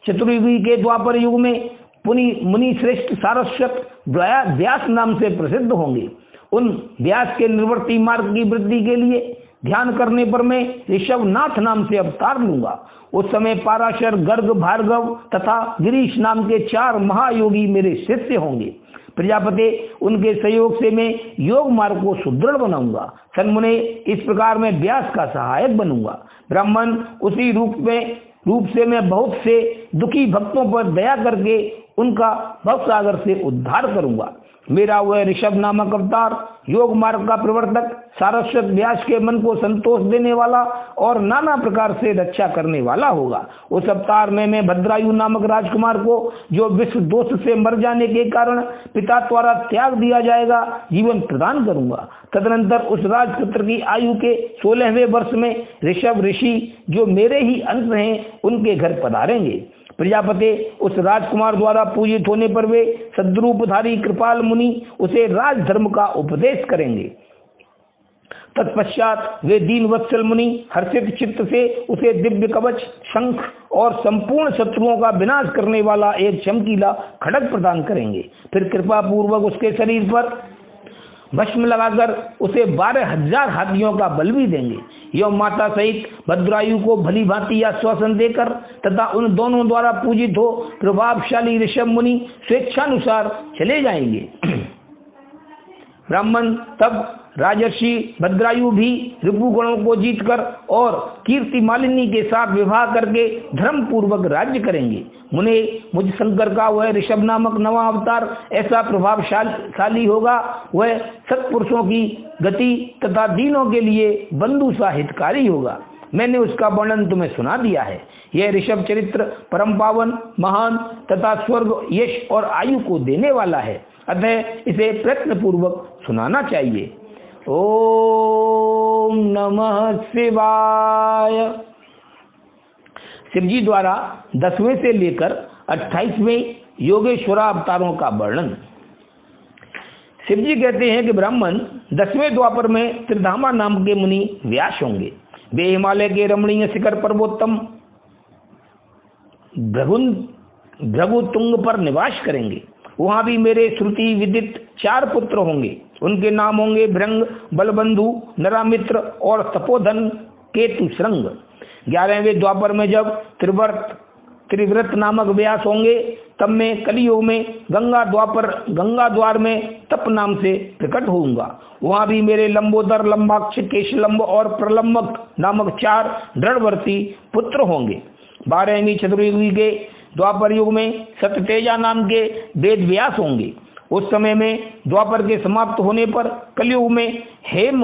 चतुर्युगी के द्वापर युग में मुनि श्रेष्ठ सारस्वत व्यास नाम से प्रसिद्ध होंगे। उन व्यास के निर्वर्ती मार्ग की वृद्धि के लिए ध्यान करने पर मैं ऋषभनाथ नाम से अवतार लूंगा। उस समय पाराशर, गर्ग, भार्गव तथा गिरीश नाम के 4 महायोगी मेरे शिष्य होंगे। प्रजापति, उनके सहयोग से मैं योग मार्ग को सुदृढ़ बनाऊंगा। सन्मुने, इस प्रकार मैं व्यास का सहायक बनूंगा। ब्राह्मण, उसी रूप से मैं बहुत से दुखी भक्तों पर दया करके उनका भवसागर से उद्धार करूंगा। मेरा वह ऋषभ नामक अवतार योग मार्ग का प्रवर्तक, सारस्वत व्यास के मन को संतोष देने वाला और नाना प्रकार से रक्षा करने वाला होगा। उस अवतार में मैं भद्रायु नामक राजकुमार को, जो विश्व दोष से मर जाने के कारण पिता द्वारा त्याग दिया जाएगा, जीवन प्रदान करूंगा। तदनंतर उस राजपुत्र की आयु के 16वें वर्ष में ऋषभ ऋषि, जो मेरे ही अंश हैं, उनके घर पधारेंगे। प्रजापति, उस राजकुमार द्वारा पूजित होने पर वे सद्रूपधारी कृपाल मुनि उसे राजधर्म का उपदेश करेंगे। तत्पश्चात वे दीन वत्सल मुनि हर्षित चित्त से उसे दिव्य कवच, शंख और संपूर्ण शत्रुओं का विनाश करने वाला एक चमकीला खड्ग प्रदान करेंगे। फिर कृपा पूर्वक उसके शरीर पर भस्म लगाकर उसे 12,000 हाथियों का बल भी देंगे। यह माता सहित भद्रायु को भली भांति आश्वासन देकर तथा उन दोनों द्वारा पूजित हो प्रभावशाली ऋषभ मुनि स्वेच्छानुसार चले जाएंगे। ब्राह्मण, तब राजर्षि भद्रायु भी रिपुगणों को जीतकर और कीर्ति मालिनी के साथ विवाह करके धर्म पूर्वक राज्य करेंगे। मुने, मुझ शंकर का वह ऋषभ नामक नवा अवतार ऐसा प्रभावशाली होगा, वह सत्पुरुषों की गति तथा दीनों के लिए बंधु सा हितकारी होगा। मैंने उसका वर्णन तुम्हें सुना दिया है। यह ऋषभ चरित्र परम पावन, महान तथा स्वर्ग, यश और आयु को देने वाला है, अतः इसे प्रयत्न पूर्वक सुनाना चाहिए। ओम नमः शिवाय। शिवजी द्वारा 10वें से लेकर 28वें योगेश्वरा अवतारों का वर्णन। शिवजी कहते हैं कि ब्राह्मण, 10वें द्वापर में त्रिधामा नाम के मुनि व्यास होंगे। वे हिमालय के रमणीय शिखर पर्वोत्तम भृगुतुंग पर निवास करेंगे। वहां भी मेरे श्रुति विदित 4 पुत्र होंगे। उनके नाम होंगे भृंग, बलबंधु, नरामित्र और तपोधन केतु श्रृंग। 11वें द्वापर में जब त्रिव्रत नामक व्यास होंगे, तब मैं कलियुग में गंगा द्वार में तप नाम से प्रकट होऊंगा। वहां भी मेरे लंबोदर, लंबाक्ष, केशलंब और प्रलंबक नामक 4 दृढ़वर्ती पुत्र होंगे। 12वीं चतुर्युगी के द्वापर युग में सत्यतेजा नाम के वेद व्यास होंगे। उस समय में द्वापर के समाप्त होने पर कलयुग में हेम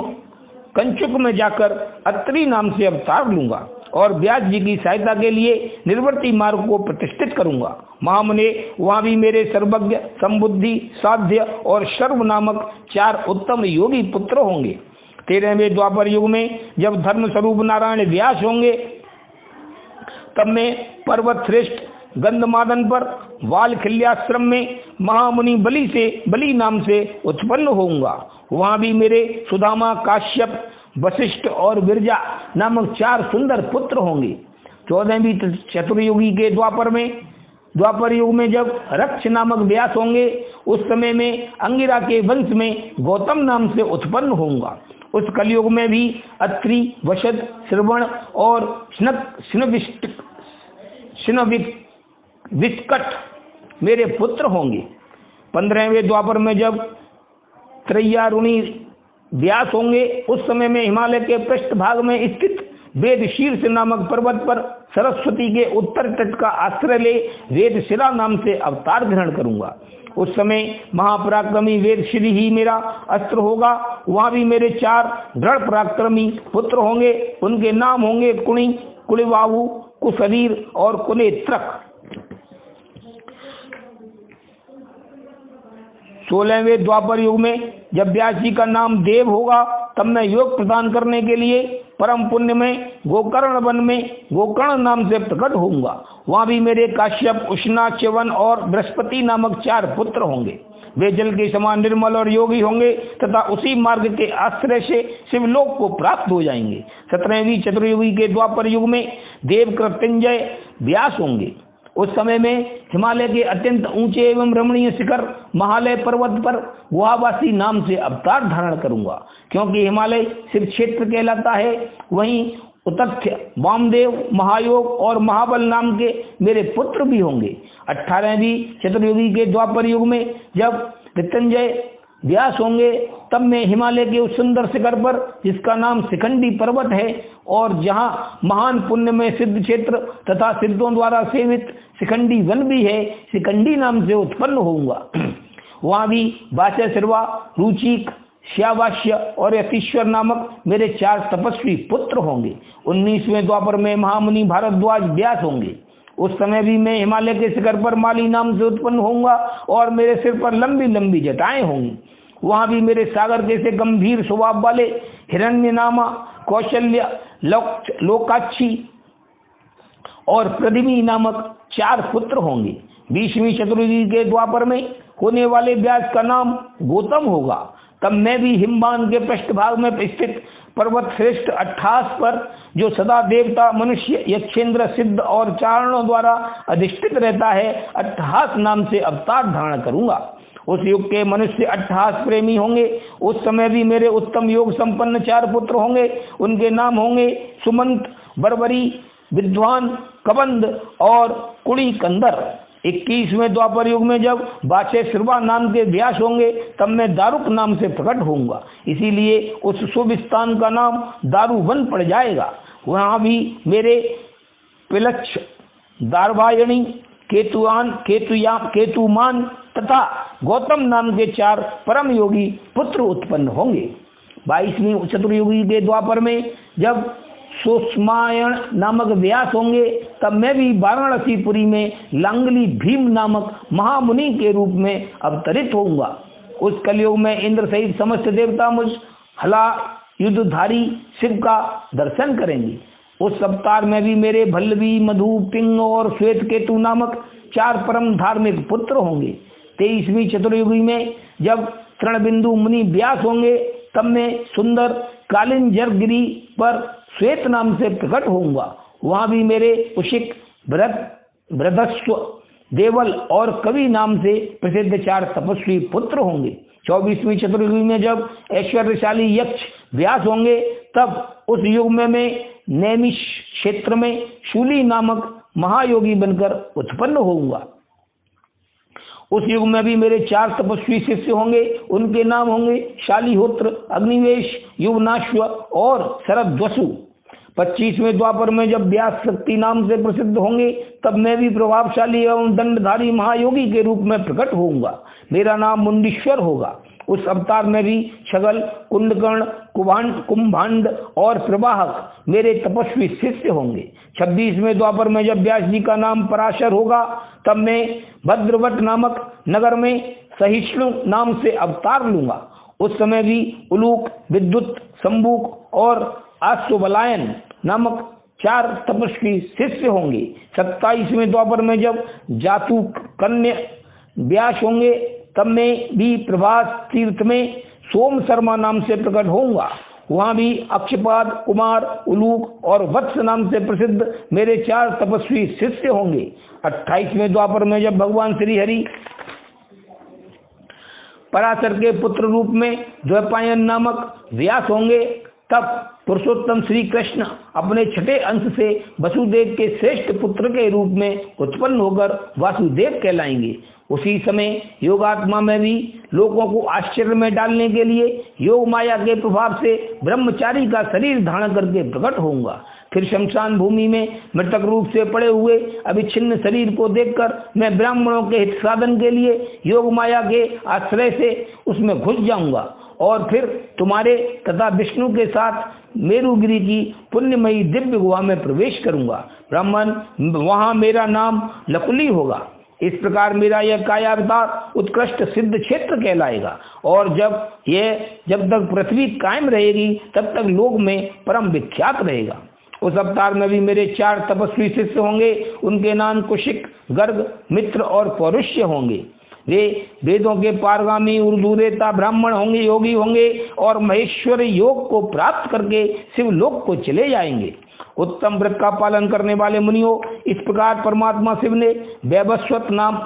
कंचुक में जाकर अत्रि नाम से अवतार लूंगा और व्यास जी की सहायता के लिए निर्वर्ती मार्ग को प्रतिष्ठित करूंगा। महामुने, वहां भी मेरे सर्वज्ञ, संबुद्धि, साध्य और सर्व नामक 4 उत्तम योगी पुत्र होंगे। 13वें द्वापर युग में जब धर्म स्वरूप नारायण व्यास होंगे, तब मैं पर्वत श्रेष्ठ गंधमादन पर वालखिल्याश्रम में महामुनि बलि नाम से उत्पन्न होऊंगा। वहां भी मेरे सुदामा, काश्यप, वशिष्ठ और विरजा नामक 4 सुंदर पुत्र होंगे। 14वीं चतुर्युगी के द्वापर युग में जब रक्ष नामक व्यास होंगे, उस समय में अंगिरा के वंश में गौतम नाम से उत्पन्न होऊंगा। उस कलयुग में भी अत्रि, वशद, श्रवण और विस्कट मेरे पुत्र होंगे। 15वें द्वापर में जब त्रय्यारुणी व्यास होंगे, उस समय में हिमालय के पृष्ठ भाग में स्थित वेद शीर्ष नामक पर्वत पर सरस्वती के उत्तर तट का आश्रय ले वेदशिला नाम से अवतार ग्रहण करूंगा। उस समय महापराक्रमी वेदशिरी ही मेरा अस्त्र होगा। वहां भी मेरे 4 दृढ़ पराक्रमी पुत्र होंगे। उनके नाम होंगे कुणी, कुलिबाहु, कुशरीर और कुनेत्रक। 16वें द्वापर युग में जब व्यास जी का नाम देव होगा, तब मैं योग प्रदान करने के लिए परम पुण्य में गोकर्ण वन में गोकर्ण नाम से प्रकट होऊंगा। वहां भी मेरे काश्यप, उष्णा, च्यवन और बृहस्पति नामक 4 पुत्र होंगे। वे जल के समान निर्मल और योगी होंगे तथा उसी मार्ग के आश्रय से शिवलोक को प्राप्त हो जाएंगे। 17वीं चतुर्युगी के द्वापर युग में देव कृत्यंजय व्यास होंगे। उस समय में हिमालय के अत्यंत ऊंचे एवं रमणीय शिखर महालय पर्वत पर गुहावासी नाम से अवतार धारण करूंगा। क्योंकि हिमालय शिव क्षेत्र कहलाता है, वहीं उतथ्य, वामदेव, महायोग और महाबल नाम के मेरे पुत्र भी होंगे। 18वीं चतुर्युगी के द्वापर युग में जब मृत्युंजय व्यास होंगे, तब मैं हिमालय के उस सुंदर शिखर पर, जिसका नाम शिखंडी पर्वत है और जहां महान पुण्य में सिद्ध क्षेत्र तथा सिद्धों द्वारा सेवित शिखंडी वन भी है, शिखंडी नाम से उत्पन्न होऊंगा। वहां भी वाच्य, श्रवा, रुचिक, श्यावास्य और यतीश्वर नामक मेरे 4 तपस्वी पुत्र होंगे। 19वें द्वापर में महामुनि भारद्वाज व्यास होंगे। उस समय भी मैं हिमालय के शिखर पर माली नाम से उत्पन्न होऊंगा और मेरे सिर पर लंबी लंबी जटाएं होंगी। वहां भी मेरे सागर जैसे गंभीर स्वभाव वाले हिरण्यनामा, कौशल्य, लोकाक्षी और प्रदिमी नामक 4 पुत्र होंगे। 20वीं चतुर्युगी के द्वापर में होने वाले व्यास का नाम गौतम होगा। तब मैं भी हिमवान के पृष्ठभाग में स्थित पर्वत श्रेष्ठ 28 पर, जो सदा देवता, मनुष्य, यक्षेंद्र, सिद्ध और चारणों द्वारा अधिष्ठित रहता है, 28 नाम से अवतार धारण करूंगा। उस युग के मनुष्य 28 प्रेमी होंगे। उस समय भी मेरे उत्तम योग संपन्न 4 पुत्र होंगे। उनके नाम होंगे सुमंत, बर्बरी, विद्वान, कबंध और कुड़ी कंदर। 21वें द्वापर युग में जब बाचे श्रवा नाम के व्यास होंगे, तब मैं दारुक नाम से प्रकट होऊंगा। इसीलिए उस शुभ स्थान का नाम दारुवन पड़ जाएगा। वहां भी मेरे पिलक्ष, दारवायणी, केतुमान तथा गौतम नाम के 4 परम योगी पुत्र उत्पन्न होंगे। 22वीं चतुर्युगी के द्वापर में जब सुषमायण नामक व्यास होंगे, तब मैं भी वाराणसीपुरी में लांगली भीम नामक महामुनि के रूप में अवतरित होऊंगा। उस कलयुग में इंद्र सहित समस्त देवता मुझ हला युद्धधारी शिव का दर्शन करेंगे। उस अवतार में भी मेरे भल्लवी, मधु, पिंग और श्वेत केतु नामक 4 परम धार्मिक पुत्र होंगे। 23वीं चतुर्युगी में जब तृणबिंदु मुनि व्यास होंगे, तब मैं सुंदर कालिंजरगिरी पर श्वेत नाम से प्रकट होऊंगा। वहां भी मेरे उशिक, बृहदस्व, देवल और कवि नाम से प्रसिद्ध 4 तपस्वी पुत्र होंगे। 24वीं चतुर्युगी में जब ऐश्वर्यशाली यक्ष व्यास होंगे, तब उस युग में मैं नैमिष क्षेत्र में शूली नामक महायोगी बनकर उत्पन्न होऊंगा। उस युग में भी मेरे 4 तपस्वी शिष्य होंगे। उनके नाम होंगे शालिहोत्र, अग्निवेश, युवनाश्व और शरद्वसु। 25वें द्वापर में जब व्यास शक्ति नाम से प्रसिद्ध होंगे तब मैं भी प्रभावशाली एवं दंडधारी महायोगी के रूप में प्रकट होऊंगा। मेरा नाम मुंडीश्वर होगा। उस अवतार में भी छगल, कुंभकर्ण, कुंभांड और प्रवाहक मेरे तपस्वी शिष्य होंगे। 26वें द्वापर में जब व्यास जी का नाम पराशर होगा तब मैं भद्रवट नामक नगर में सहिष्णु नाम से अवतार लूंगा। उस समय भी उलूक, विद्युत, संबूक और आश्वबलायन नामक 4 तपस्वी शिष्य होंगे। 27वें द्वापर में जब जातु, कन्या, व्यास होंगे तब मैं भी प्रभास तीर्थ में सोम शर्मा नाम से प्रकट होऊंगा। वहां भी अक्षपाद, कुमार, उलूक और वत्स नाम से प्रसिद्ध मेरे 4 तपस्वी शिष्य होंगे। 28वें द्वापर में जब भगवान श्री हरि पराशर के पुत्र रूप में द्वैपायन नामक व्यास होंगे तब पुरुषोत्तम श्री कृष्ण अपने छठे अंश से वसुदेव के श्रेष्ठ पुत्र के रूप में उत्पन्न होकर वासुदेव कहलाएंगे। उसी समय योगात्मा में भी लोगों को आश्चर्य में डालने के लिए योग माया के प्रभाव से ब्रह्मचारी का शरीर धारण करके प्रकट होऊंगा। फिर शमशान भूमि में मृतक रूप से पड़े हुए अभिच्छिन्न शरीर को देखकर मैं ब्राह्मणों के हित साधन के लिए योग माया के आश्रय से उसमें घुस जाऊंगा और फिर तुम्हारे तथा विष्णु के साथ मेरुगिरी की पुण्यमयी दिव्य गुहा में प्रवेश करूंगा। ब्राह्मण, वहां मेरा नाम लकुली होगा। इस प्रकार मेरा यह कायावतार उत्कृष्ट सिद्ध क्षेत्र कहलाएगा और जब तक पृथ्वी कायम रहेगी तब तक लोक में परम विख्यात रहेगा। उस अवतार में भी मेरे 4 तपस्वी शिष्य होंगे। उनके नाम कुशिक, गर्ग, मित्र और पौरुष्य होंगे। वे वेदों के पारगामी उर्दूरेता ब्राह्मण होंगे, योगी होंगे और महेश्वर योग को प्राप्त करके शिवलोक को चले जाएंगे। उत्तम व्रत का पालन करने वाले मुनियों, इस प्रकार परमात्मा शिव ने वैवस्वत नाम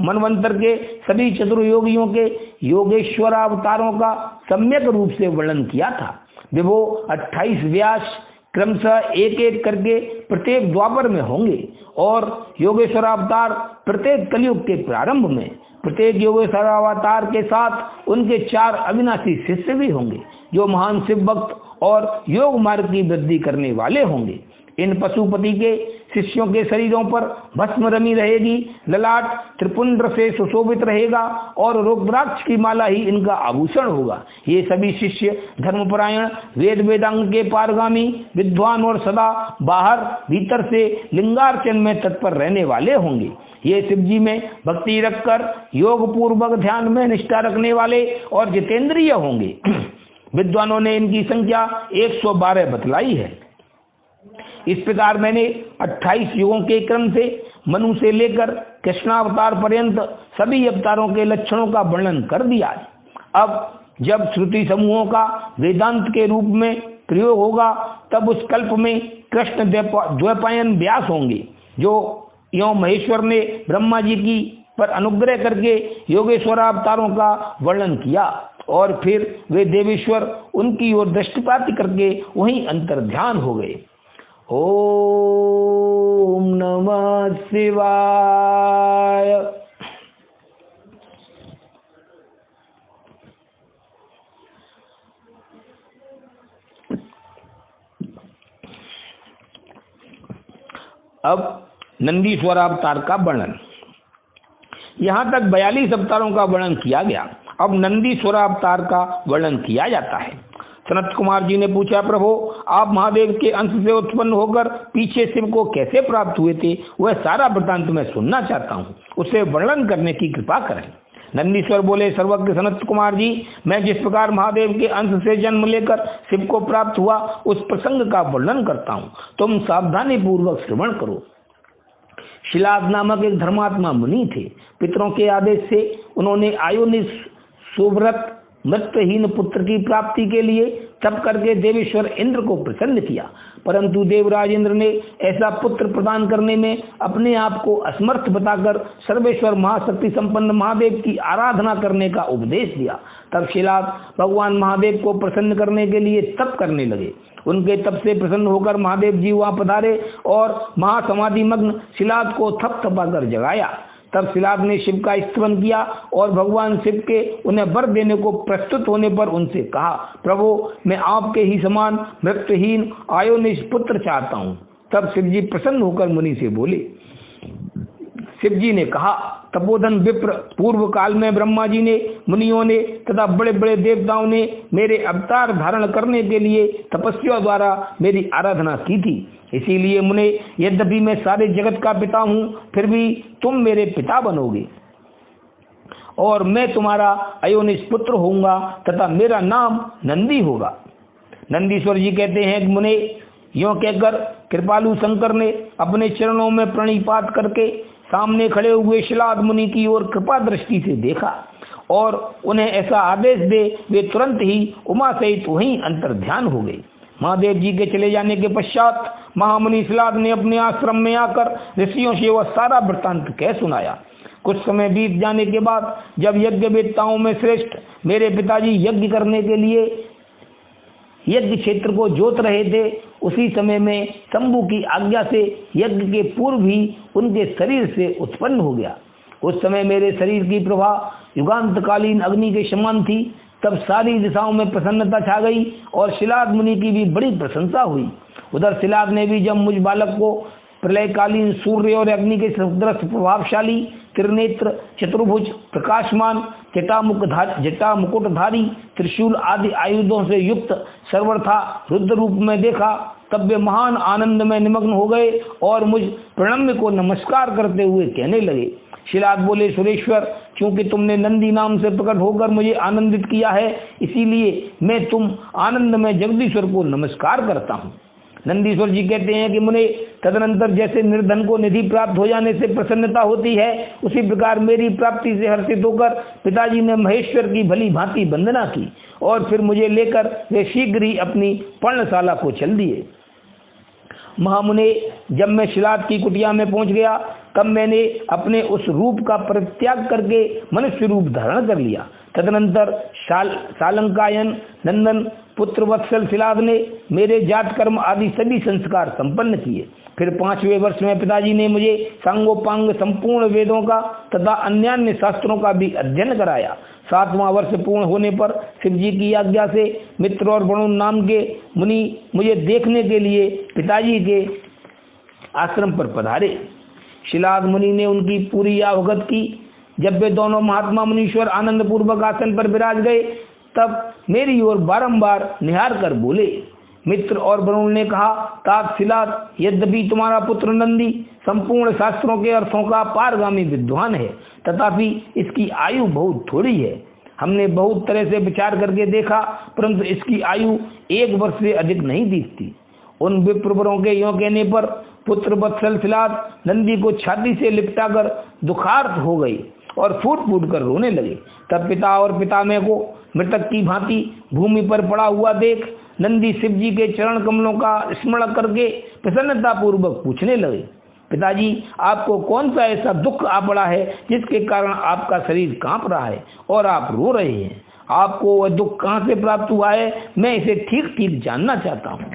मनवंतर के सभी चतुर्योगियों के योगेश्वर अवतारों का सम्यक रूप से वर्णन किया था। विभो 28 व्यास क्रमशः एक एक करके प्रत्येक द्वापर में होंगे और योगेश्वर अवतार प्रत्येक कलयुग के प्रारंभ में। प्रत्येक योगेश्वर अवतार के साथ उनके 4 अविनाशी शिष्य भी होंगे जो महान शिव भक्त और योग मार्ग की वृद्धि करने वाले होंगे। इन पशुपति के शिष्यों के शरीरों पर भस्म रमी रहेगी, ललाट त्रिपुंड्र से सुशोभित रहेगा और रुद्राक्ष की माला ही इनका आभूषण होगा। ये सभी शिष्य धर्मपरायण, वेद वेदांग के पारगामी, विद्वान और सदा बाहर भीतर से लिंगार्चन में तत्पर रहने वाले होंगे। ये शिव जी में भक्ति रखकर योग पूर्वक ध्यान में निष्ठा रखने वाले और जितेंद्रिय होंगे। विद्वानों ने इनकी संख्या 112 बतलाई है। इस प्रकार मैंने 28 युगों के क्रम से मनु से लेकर कृष्णावतार पर्यंत सभी अवतारों के लक्षणों का वर्णन कर दिया। अब जब श्रुति समूहों का वेदांत के रूप में प्रयोग होगा तब उस कल्प में कृष्ण द्वैपायन व्यास होंगे जो यों महेश्वर ने ब्रह्मा जी की पर अनुग्रह करके योगेश्वर अवतारों का वर्णन किया और फिर वे देवेश्वर उनकी ओर दृष्टिपात करके वहीं अंतर्ध्यान हो गए। ओम नमः शिवाय। अब नंदीश्वर अवतार का वर्णन। यहाँ तक 42 अवतारों का वर्णन किया गया। अब नंदीश्वर अवतार का वर्णन किया जाता है। सनत कुमार जी ने पूछा, प्रभु आप महादेव के अंश से उत्पन्न होकर पीछे शिव को कैसे प्राप्त हुए थे? वह सारा वृतांत मैं सुनना चाहता हूँ, उसे वर्णन करने की कृपा करें। नंदीश्वर बोले, सर्वज्ञ सनत कुमार जी, मैं जिस प्रकार महादेव के अंश से जन्म लेकर शिव को प्राप्त हुआ उस प्रसंग का वर्णन करता हूँ, तुम सावधानी पूर्वक श्रवण करो। शिलाद नामक एक धर्मात्मा मुनि थे। पितरों के आदेश से उन्होंने आयुनिस सुव्रत मृतहीन पुत्र की प्राप्ति के लिए तप करके देवेश्वर इंद्र को प्रसन्न किया, परंतु देवराज इंद्र ने ऐसा पुत्र प्रदान करने में अपने आप को असमर्थ बताकर सर्वेश्वर महाशक्ति संपन्न महादेव की आराधना करने का उपदेश दिया। तब शिलाद भगवान महादेव को प्रसन्न करने के लिए तप करने लगे। उनके तप से प्रसन्न होकर महादेव जी वहां पधारे और महासमाधि मग्न शिलाद को थपथपा कर जगाया। तब शिलाद ने शिव का स्तवन किया और भगवान शिव के उन्हें वर देने को प्रस्तुत होने पर उनसे कहा, प्रभु मैं आपके ही समान मृत्युहीन आयोनिश पुत्र चाहता हूँ। तब शिव जी प्रसन्न होकर मुनि से बोले। शिव जी ने कहा, तपोधन विप्र, पूर्व काल में ब्रह्मा जी ने, मुनियों ने तथा बड़े बड़े देवताओं ने मेरे अवतार धारण करने के लिए तपस्या द्वारा मेरी आराधना की थी। इसीलिए मुने, यद्यपि मैं सारे जगत का पिता हूँ, फिर भी तुम मेरे पिता बनोगे और मैं तुम्हारा अयोनिज पुत्र होऊंगा तथा मेरा नाम नंदी होगा। नंदीश्वर जी कहते हैं कि मुने, यों कहकर कृपालु शंकर ने अपने चरणों में प्रणिपात करके सामने खड़े हुए शिलाद मुनि की ओर कृपा दृष्टि से देखा और उन्हें ऐसा आदेश दे वे तुरंत ही उमा सहित वहीं अंतर ध्यान हो गए। महादेव जी के चले जाने के पश्चात महामुनि शिलाद ने अपने आश्रम में आकर ऋषियों से वह सारा वृत्तांत कह सुनाया। कुछ समय बीत जाने के बाद जब यज्ञ वेत्ताओं में श्रेष्ठ मेरे पिताजी यज्ञ करने के लिए यज्ञ क्षेत्र को जोत रहे थे, उसी समय में शंभु की आज्ञा से यज्ञ के पूर्व ही उनके शरीर से उत्पन्न हो गया। उस समय मेरे शरीर की प्रभा युगांतकालीन अग्नि के समान थी। तब सारी दिशाओं में प्रसन्नता छा गई और शिलाद मुनि की भी बड़ी प्रशंसा हुई। उधर शिलाद ने भी जब मुझ बालक को प्रलयकालीन सूर्य और अग्नि के सदृश प्रभावशाली त्रिनेत्र चतुर्भुज प्रकाशमान जटा मुकुटधारी त्रिशूल आदि आयुधों से युक्त सर्वथा रुद्र रूप में देखा, तब वे महान आनंद में निमग्न हो गए और मुझ प्रणम्य को नमस्कार करते हुए कहने लगे। शिलाद बोले, सुरेश्वर, क्योंकि तुमने नंदी नाम से प्रकट होकर मुझे आनंदित किया है, इसीलिए मैं तुम आनंद में जगदीश्वर को नमस्कार करता हूँ। नंदीश्वर जी कहते हैं कि मुने, तदनंतर जैसे निर्धन को निधि प्राप्त हो जाने से प्रसन्नता होती है, उसी प्रकार मेरी प्राप्ति से हर्षित होकर पिताजी ने महेश्वर की भली भांति वंदना की और फिर मुझे लेकर वे शीघ्र ही अपनी पर्णशाला को चल दिए। महामुने, जब मैं शिलाद की कुटिया में पहुंच गया, तब मैंने अपने उस रूप का परित्याग करके मनुष्य रूप धारण कर लिया। तदनंतर सालंकायन नंदन पुत्र वत्सल शिलाद ने मेरे जात कर्म आदि सभी संस्कार संपन्न किए। फिर 5वें वर्ष में पिताजी ने मुझे सांगोपांग संपूर्ण वेदों का तथा अन्य शास्त्रों का भी अध्ययन कराया। 7वां वर्ष पूर्ण होने पर शिव जी की आज्ञा से मित्र और वरुण नाम के मुनि मुझे देखने के लिए पिताजी के आश्रम पर पधारे। शिलाद मुनि ने उनकी पूरी अवगत की। जब वे दोनों महात्मा मुनीश्वर आनंद पूर्वक आसन पर विराज गए, तब मेरी ओर बारंबार निहार कर बोले। मित्र और वरुण ने कहा, तात शिलाद, यद्यपि तुम्हारा पुत्र नंदी संपूर्ण शास्त्रों के अर्थों का पारगामी विद्वान है, तथापि इसकी आयु बहुत थोड़ी है। हमने बहुत तरह से विचार करके देखा, परंतु इसकी आयु 1 वर्ष से अधिक नहीं दिखती। उन विप्रवरों के यों कहने पर पुत्र वत्सल शिलाद नंदी को छाती से लिपटाकर दुखार्त हो गई और फूट फूट कर रोने लगे। तब पिता और पितामह को मृतक की भांति भूमि पर पड़ा हुआ देख नंदी शिव जी के चरण कमलों का स्मरण करके प्रसन्नता पूर्वक पूछने लगे, पिताजी, आपको कौन सा ऐसा दुख आ पड़ा है जिसके कारण आपका शरीर कांप रहा है और आप रो रहे हैं? आपको वह दुख कहाँ से प्राप्त हुआ है? मैं इसे ठीक ठीक जानना चाहता हूँ।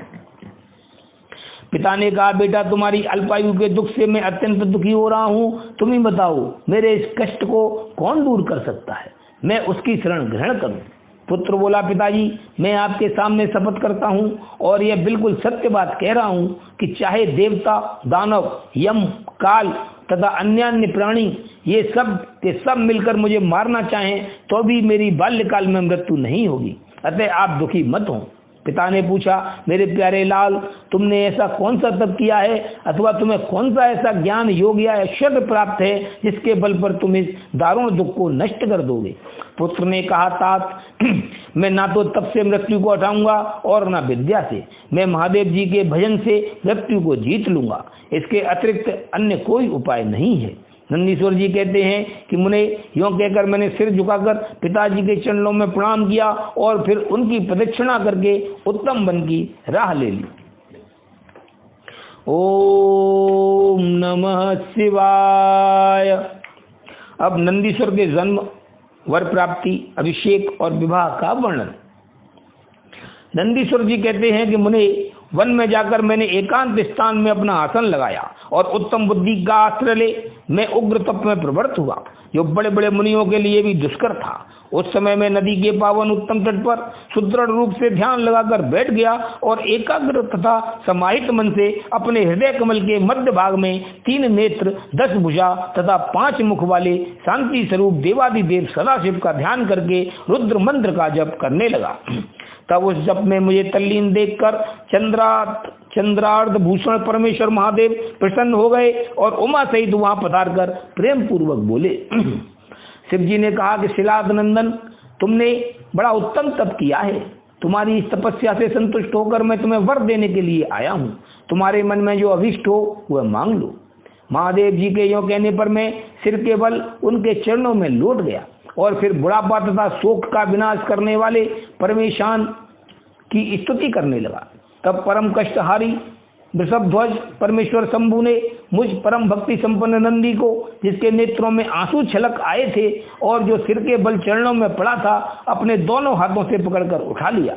पिता ने कहा, बेटा, तुम्हारी अल्पायु के दुख से मैं अत्यंत दुखी हो रहा हूँ। तुम ही बताओ, मेरे इस कष्ट को कौन दूर कर सकता है? मैं उसकी शरण ग्रहण करूँ। पुत्र बोला, पिताजी, मैं आपके सामने शपथ करता हूँ और यह बिल्कुल सत्य बात कह रहा हूँ कि चाहे देवता, दानव, यम, काल तथा अन्य प्राणी ये सब के सब मिलकर मुझे मारना चाहें तो भी मेरी बाल्यकाल में मृत्यु नहीं होगी। अतः आप दुखी मत हो। पिता ने पूछा, मेरे प्यारे लाल, तुमने ऐसा कौन सा तप किया है अथवा तुम्हें कौन सा ऐसा ज्ञान, योग या ऐश्वर्य प्राप्त है जिसके बल पर तुम इस दारुण दुख को नष्ट कर दोगे? पुत्र ने कहा, तात, मैं ना तो तप से मृत्यु को हटाऊंगा और ना विद्या से। मैं महादेव जी के भजन से मृत्यु को जीत लूंगा। इसके अतिरिक्त अन्य कोई उपाय नहीं है। नंदीश्वर जी कहते हैं कि मुने, यों कहकर मैंने सिर झुकाकर पिताजी के चरणों में प्रणाम किया और फिर उनकी प्रदक्षिणा करके उत्तम वन की राह ले ली। ओम नमः शिवाय। अब नंदीश्वर के जन्म, वर प्राप्ति, अभिषेक और विवाह का वर्णन। नंदीश्वर जी कहते हैं कि मुने, वन में जाकर मैंने एकांत स्थान में अपना आसन लगाया और उत्तम बुद्धि का आश्रय ले मैं उग्र तप में प्रवृत्त हुआ, जो बड़े बड़े मुनियों के लिए भी दुष्कर था। उस समय मैं नदी के पावन उत्तम तट पर सुदृढ़ रूप से ध्यान लगाकर बैठ गया और एकाग्र तथा समाहित मन से अपने हृदय कमल के मध्य भाग में 3 नेत्र, 10 भुजा तथा 5 मुख वाले शांति स्वरूप देवादिदेव सदाशिव का ध्यान करके रुद्र मंत्र का जप करने लगा। तब उस जप में मुझे तल्लीन देखकर चंद्रार्ध भूषण परमेश्वर महादेव प्रसन्न हो गए और उमा सहित वहां पधार कर प्रेम पूर्वक बोले। शिव जी ने कहा कि शिलाद नंदन, तुमने बड़ा उत्तम तप किया है। तुम्हारी इस तपस्या से संतुष्ट होकर मैं तुम्हें वर देने के लिए आया हूँ। तुम्हारे मन में जो अभिष्ट हो वह मांग लो। महादेव जी के यों कहने पर मैं सिर के बल उनके चरणों में लौट गया और फिर बुढ़ापा तथा शोक का विनाश करने वाले परमेशान की स्तुति करने लगा। तब परम कष्टहारी वृषभध्वज परमेश्वर शंभु ने मुझ परम भक्ति संपन्न नंदी को, जिसके नेत्रों में आंसू छलक आए थे और जो सिर के बल चरणों में पड़ा था, अपने दोनों हाथों से पकड़कर उठा लिया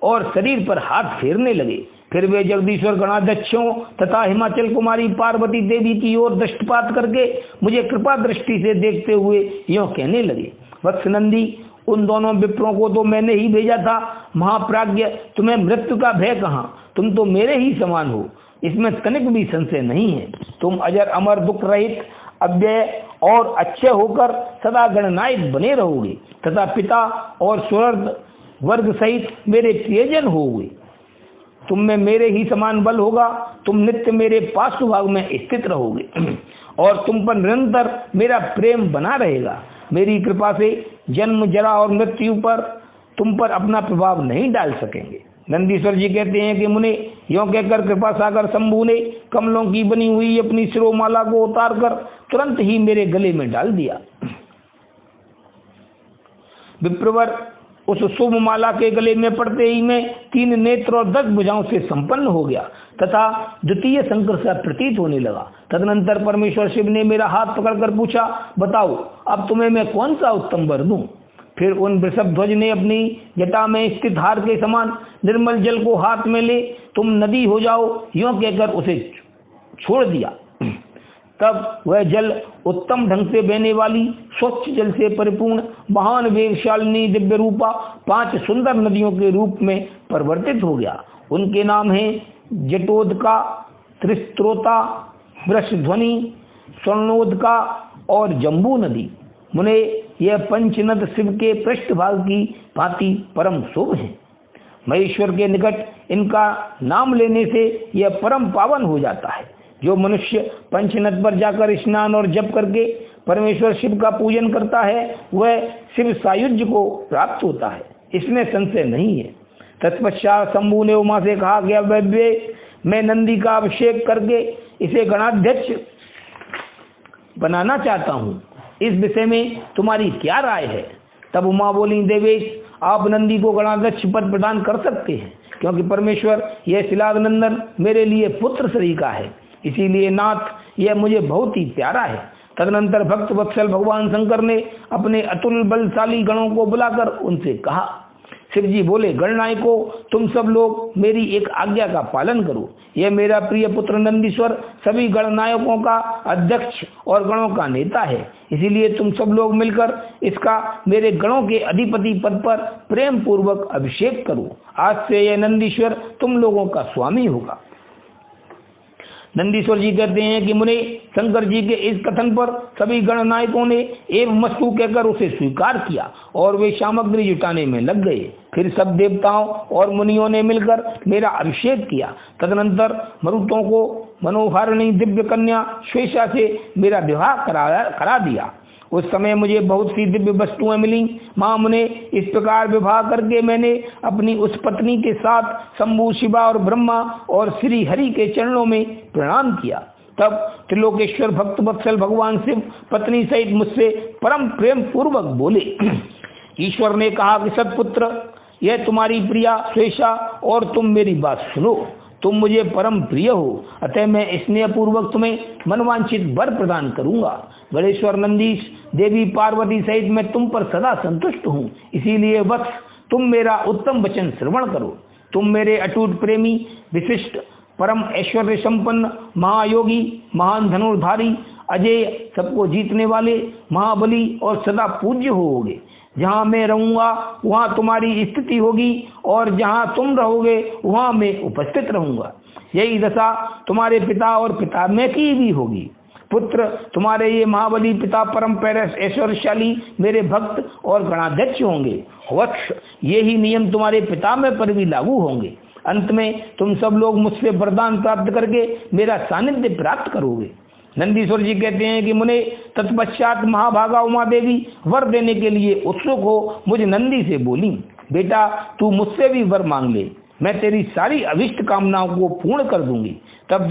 और शरीर पर हाथ फेरने लगे। फिर वे जगदीश्वर गणाध्यक्षों तथा हिमाचल कुमारी पार्वती देवी की ओर दृष्टिपात करके मुझे कृपा दृष्टि से देखते हुए यों कहने लगे, वत्स नंदी, उन दोनों विप्रों को तो मैंने ही भेजा था। महाप्राज्ञ, तुम्हें मृत्यु का भय कहाँ? तुम तो मेरे ही समान हो, इसमें तनिक भी संशय नहीं है। तुम अजर अमर दुख रहित अव्यय और अच्छे होकर सदा गणनायक बने रहोगे तथा पिता और स्वर्ग वर्ग सहित मेरे प्रियजन होगे। तुम में मेरे ही समान बल होगा। तुम नित्य मेरे पार्श्वभाग में स्थित रहोगे और तुम पर निरंतर मेरा प्रेम बना रहेगा। मेरी कृपा से जन्म, जरा और मृत्यु पर तुम पर अपना प्रभाव नहीं डाल सकेंगे। नंदीश्वर जी कहते हैं कि मुने, यों कहकर कृपा सागर शंभु ने कमलों की बनी हुई अपनी शिरोमाला को उतार कर तुरंत ही मेरे गले में डाल दिया। विप्रवर उस शुभ माला के गले में पड़ते ही मैं 3 नेत्र और 10 भुजाओं से संपन्न हो गया तथा द्वितीय शंकर सा प्रतीत होने लगा। तदनंतर परमेश्वर शिव ने मेरा हाथ पकड़कर पूछा, बताओ अब तुम्हें मैं कौन सा उत्तम वर दूं? फिर उन वृषभध्वज ने अपनी जटा में स्थित हार के समान निर्मल जल को हाथ में ले तुम नदी हो जाओ यों कहकर उसे छोड़ दिया। तब वह जल उत्तम ढंग से बहने वाली स्वच्छ जल से परिपूर्ण महान वेगशालिनी दिव्य रूपा 5 सुंदर नदियों के रूप में परिवर्तित हो गया। उनके नाम हैं जटोदका, त्रिस्त्रोता, वृषध्वनि, स्वर्णोदका और जम्बू नदी। मुने, यह पंचनद शिव के पृष्ठभाग की भांति परम शुभ है। महेश्वर के निकट इनका नाम लेने से यह परम पावन हो जाता है। जो मनुष्य पंचनद पर जाकर स्नान और जप करके परमेश्वर शिव का पूजन करता है वह शिव सायुज्य को प्राप्त होता है, इसमें संशय नहीं है। तत्पश्चात शंभु ने उमा से कहा कि अब मैं नंदी का अभिषेक करके इसे गणाध्यक्ष बनाना चाहता हूँ, इस विषय में तुम्हारी क्या राय है? तब उमा बोली, देवेश, आप नंदी को गणाध्यक्ष पद प्रदान कर सकते हैं, क्योंकि परमेश्वर यह शिलाद नंदन मेरे लिए पुत्र श्री का है, इसीलिए नाथ यह मुझे बहुत ही प्यारा है। तदनंतर भक्त वत्सल भगवान शंकर ने अपने अतुल बलशाली गणों को बुलाकर उनसे कहा। शिव जी बोले, गणनायकों, तुम सब लोग मेरी एक आज्ञा का पालन करो। यह मेरा प्रिय पुत्र नंदीश्वर सभी गणनायकों का अध्यक्ष और गणों का नेता है, इसीलिए तुम सब लोग मिलकर इसका मेरे गणों के अधिपति पद पर प्रेम पूर्वक अभिषेक करो। आज से यह नंदीश्वर तुम लोगों का स्वामी होगा। नंदीश्वर जी कहते हैं कि मुने, शंकर जी के इस कथन पर सभी गणनायकों ने एवं मस्तु कहकर उसे स्वीकार किया और वे सामग्री जुटाने में लग गए। फिर सब देवताओं और मुनियों ने मिलकर मेरा अभिषेक किया। तदनंतर मरुतों को मनोहारिणी दिव्य कन्या श्वेता से मेरा विवाह करा दिया। उस समय मुझे बहुत सी दिव्य वस्तुएं मिली। माँ मुने, इस प्रकार विवाह करके मैंने अपनी उस पत्नी के साथ शंभु, शिवा और ब्रह्मा और श्री हरि के चरणों में प्रणाम किया। तब त्रिलोकेश्वर भक्त वत्सल भगवान शिव पत्नी सहित मुझसे परम प्रेम पूर्वक बोले। ईश्वर ने कहा कि सत्पुत्र, यह तुम्हारी प्रिया श्वेता और तुम मेरी बात सुनो। तुम मुझे परम प्रिय हो, अतः मैं स्नेह पूर्वक तुम्हें मनवांछित वर प्रदान करूंगा। गणेश्वर, नंदीश, देवी पार्वती सहित मैं तुम पर सदा संतुष्ट हूँ, इसीलिए वत्स तुम मेरा उत्तम वचन श्रवण करो। तुम मेरे अटूट प्रेमी, विशिष्ट, परम ऐश्वर्य संपन्न, महायोगी, महान धनुर्धारी, अजय, सबको जीतने वाले, महाबली और सदा पूज्य होगे। जहाँ मैं रहूँगा वहाँ तुम्हारी स्थिति होगी और जहाँ तुम रहोगे वहाँ मैं उपस्थित रहूँगा। यही दशा तुम्हारे पिता और पिता में की भी होगी। पुत्र, तुम्हारे ये महाबली पिता परम ऐश्वर्यशाली मेरे भक्त और गणाध्यक्ष होंगे। वत्स, ये ही नियम तुम्हारे पिता में पर भी लागू होंगे। अंत में तुम सब लोग मुझसे वरदान प्राप्त करके मेरा सानिध्य प्राप्त करोगे। नंदीश्वर जी कहते हैं कि मुने, तत्पश्चात महाभागा उमा देवी वर देने के लिए उत्सुक हो मुझ नंदी से बोली, बेटा तू मुझसे भी वर मांग ले, मैं तेरी सारी अभिष्ट कामनाओं को पूर्ण कर दूंगी। तब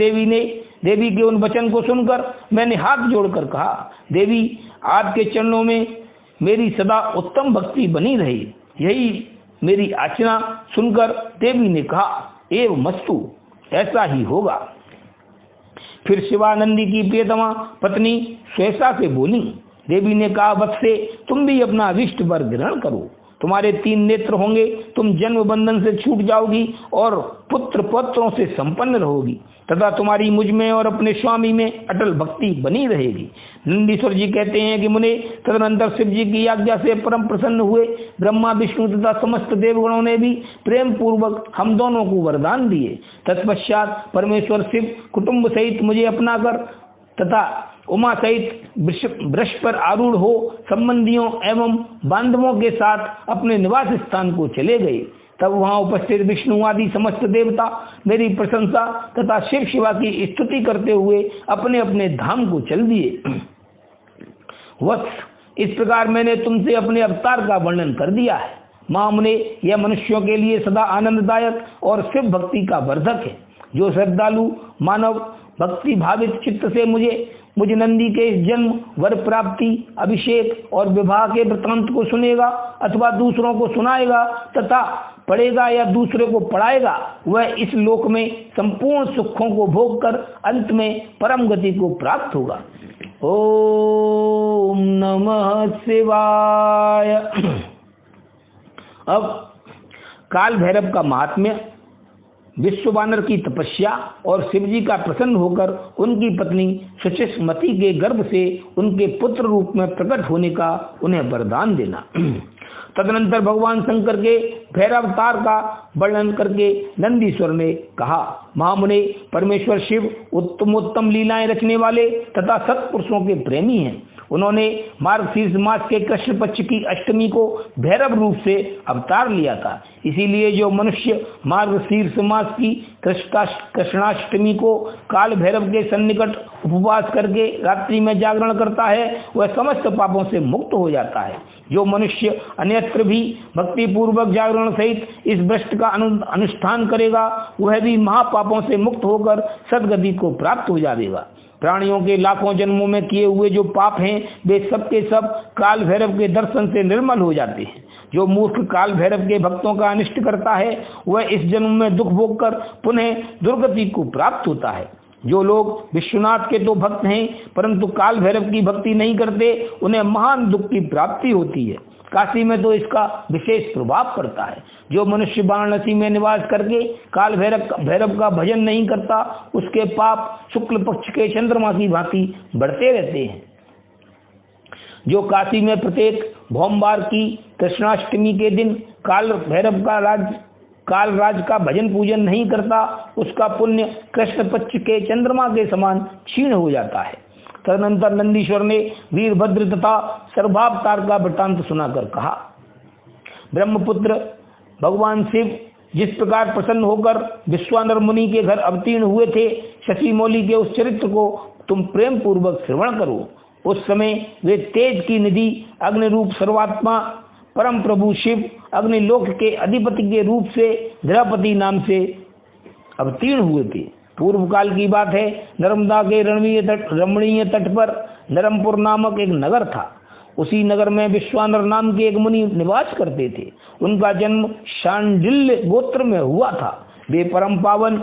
देवी के उन वचन को सुनकर मैंने हाथ जोड़कर कहा, देवी आपके चरणों में मेरी सदा उत्तम भक्ति बनी रही। यही मेरी याचना सुनकर देवी ने कहा, एव मस्तु, ऐसा ही होगा। फिर शिवानंदी की प्रियतमा पत्नी स्वेसा से बोली, देवी ने कहा, वत्से तुम भी अपना अभिष्ट वर ग्रहण करो। तुम्हारे 3 नेत्र होंगे, तुम जन्म बंधन से छूट जाओगी और पुत्र पौत्रों से संपन्न रहोगी तथा तुम्हारी मुझ में और अपने स्वामी में अटल भक्ति बनी रहेगी। नंदीश्वर जी कहते हैं कि मुने, तदनंतर शिव जी की आज्ञा से परम प्रसन्न हुए ब्रह्मा, विष्णु तथा समस्त देवगणों ने भी प्रेम पूर्वक हम दोनों को वरदान दिए। तत्पश्चात परमेश्वर शिव कुटुंब सहित मुझे अपनाकर तथा उमा सहित वृक्ष पर आरूढ़ हो संबंधियों एवं बांधवों के साथ अपने निवास स्थान को चले गए। तब वहां उपस्थित विष्णु आदि समस्त देवता मेरी प्रशंसा तथा शिव शिवा की स्तुति करते हुए अपने अपने धाम को चल दिए। वत्स, इस प्रकार मैंने तुमसे अपने अवतार का वर्णन कर दिया है। महामुने, यह मनुष्यों के लिए सदा आनंददायक और शिव भक्ति का वर्धक है। जो श्रद्धालु मानव भक्ति भावित चित्त से मुझ नंदी के इस जन्म, वर प्राप्ति, अभिषेक और विवाह के वृत्तांत को सुनेगा अथवा दूसरों को सुनाएगा तथा पढ़ेगा या दूसरे को पढ़ाएगा, वह इस लोक में संपूर्ण सुखों को भोग कर अंत में परम गति को प्राप्त होगा। ओम नमः शिवाय। अब काल भैरव का महात्म्य, विश्ववानर की तपस्या और शिवजी का प्रसन्न होकर उनकी पत्नी सुचिस्मति के गर्भ से उनके पुत्र रूप में प्रकट होने का उन्हें वरदान देना। तदनंतर भगवान शंकर के भैरवतार का वर्णन करके नंदीश्वर ने कहा, महामुने, परमेश्वर शिव उत्तमोत्तम लीलाएं रचने वाले तथा सत्पुरुषों के प्रेमी हैं। उन्होंने मार्गशीर्ष मास के कृष्ण पक्ष की अष्टमी को भैरव रूप से अवतार लिया था। इसीलिए जो मनुष्य मार्गशीर्ष मास की कृष्णाष्टमी को काल भैरव के सन्निकट उपवास करके रात्रि में जागरण करता है, वह समस्त पापों से मुक्त हो जाता है। जो मनुष्य अन्यत्र भी भक्ति पूर्वक जागरण सहित इस व्रत का अनुष्ठान करेगा, वह भी महापापों से मुक्त होकर सद्गति को प्राप्त हो जाएगा। प्राणियों के लाखों जन्मों में किए हुए जो पाप हैं, वे सब के सब काल भैरव के दर्शन से निर्मल हो जाते हैं। जो मूर्ख काल भैरव के भक्तों का अनिष्ट करता है, वह इस जन्म में दुख भोग कर पुनः दुर्गति को प्राप्त होता है। जो लोग विश्वनाथ के तो भक्त हैं परंतु काल भैरव की भक्ति नहीं करते, उन्हें महान दुख की प्राप्ति होती है। काशी में तो इसका विशेष प्रभाव पड़ता है। जो मनुष्य वाराणसी में निवास करके काल भैरव का भजन नहीं करता, उसके पाप शुक्ल पक्ष के चंद्रमा की भांति बढ़ते रहते हैं। जो काशी में प्रत्येक भोमवार की कृष्णाष्टमी के दिन काल भैरव कालराज का भजन पूजन नहीं करता, उसका पुण्य कृष्ण पक्ष के चंद्रमा के समान क्षीण हो जाता है। तदनंतर नंदीश्वर ने वीरभद्र तथा सर्वावतार का वृत्तांत सुनाकर कहा, ब्रह्मपुत्र भगवान शिव जिस प्रकार प्रसन्न होकर विश्वानर मुनि के घर अवतीर्ण हुए थे, शशि मौली के उस चरित्र को तुम प्रेम पूर्वक श्रवण करो। उस समय वे तेज की निधि अग्नि रूप सर्वात्मा परम प्रभु शिव अग्निलोक के अधिपति के रूप से द्रौपदी नाम से अवतीर्ण हुए थे। पूर्व काल की बात है, नर्मदा के रमणीय तट पर नरमपुर नामक एक नगर था। उसी नगर में विश्वानर नाम के एक मुनि निवास करते थे। उनका जन्म शांडिल्य गोत्र में हुआ था। वे परम पावन